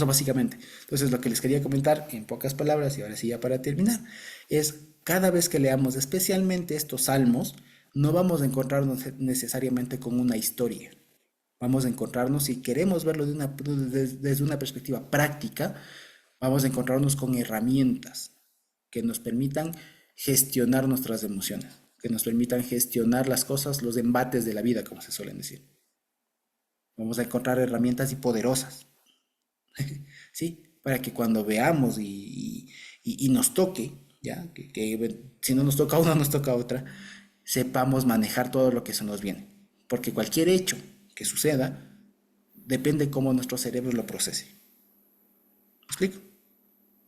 S8: básicamente. Entonces lo que les quería comentar en pocas palabras, y ahora sí ya para terminar, es cada vez que leamos especialmente estos salmos, no vamos a encontrarnos necesariamente con una historia. Vamos a encontrarnos, si queremos verlo desde una perspectiva práctica, vamos a encontrarnos con herramientas que nos permitan gestionar nuestras emociones, que nos permitan gestionar las cosas, los embates de la vida, como se suelen decir. Vamos a encontrar herramientas y poderosas, ¿sí? Para que cuando veamos y nos toque, ¿ya? Que si no nos toca una, nos toca otra, sepamos manejar todo lo que se nos viene. Porque cualquier hecho que suceda depende cómo nuestro cerebro lo procese. ¿Me explico?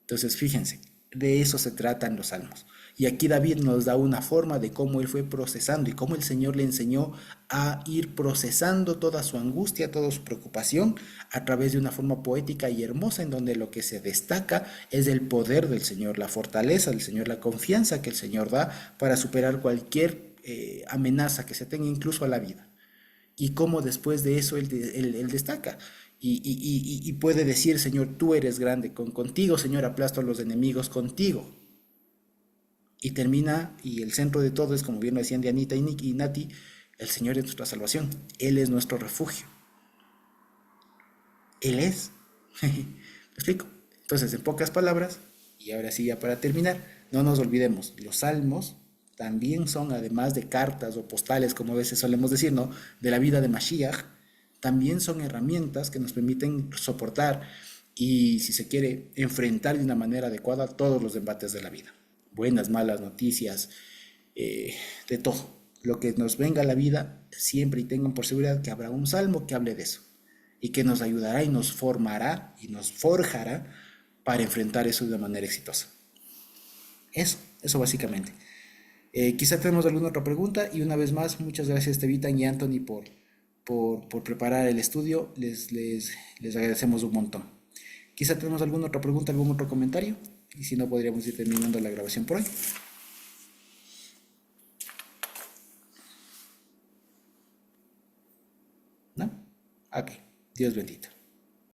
S8: Entonces, fíjense, de eso se tratan los salmos. Y aquí David nos da una forma de cómo él fue procesando y cómo el Señor le enseñó a ir procesando toda su angustia, toda su preocupación a través de una forma poética y hermosa en donde lo que se destaca es el poder del Señor, la fortaleza del Señor, la confianza que el Señor da para superar cualquier amenaza que se tenga incluso a la vida. Y cómo después de eso él destaca. Y puede decir, Señor, tú eres grande, contigo, Señor, aplasto a los enemigos, contigo. Y termina, y el centro de todo es, como bien lo decían Dianita y Nati, el Señor es nuestra salvación, Él es nuestro refugio. Él es. ¿Me explico? Entonces, en pocas palabras, y ahora sí ya para terminar, no nos olvidemos, los salmos también son, además de cartas o postales, como a veces solemos decir, ¿no?, de la vida de Mashiach, también son herramientas que nos permiten soportar y, si se quiere, enfrentar de una manera adecuada todos los embates de la vida. Buenas, malas noticias, de todo. Lo que nos venga a la vida, siempre y tengan por seguridad que habrá un salmo que hable de eso y que nos ayudará y nos formará y nos forjará para enfrentar eso de una manera exitosa. Eso básicamente. Quizá tenemos alguna otra pregunta y una vez más, muchas gracias Tevitan y Anthony por preparar el estudio. Les agradecemos un montón. Quizá tenemos alguna otra pregunta, algún otro comentario y si no podríamos ir terminando la grabación por hoy. ¿No? Ok, Dios bendito.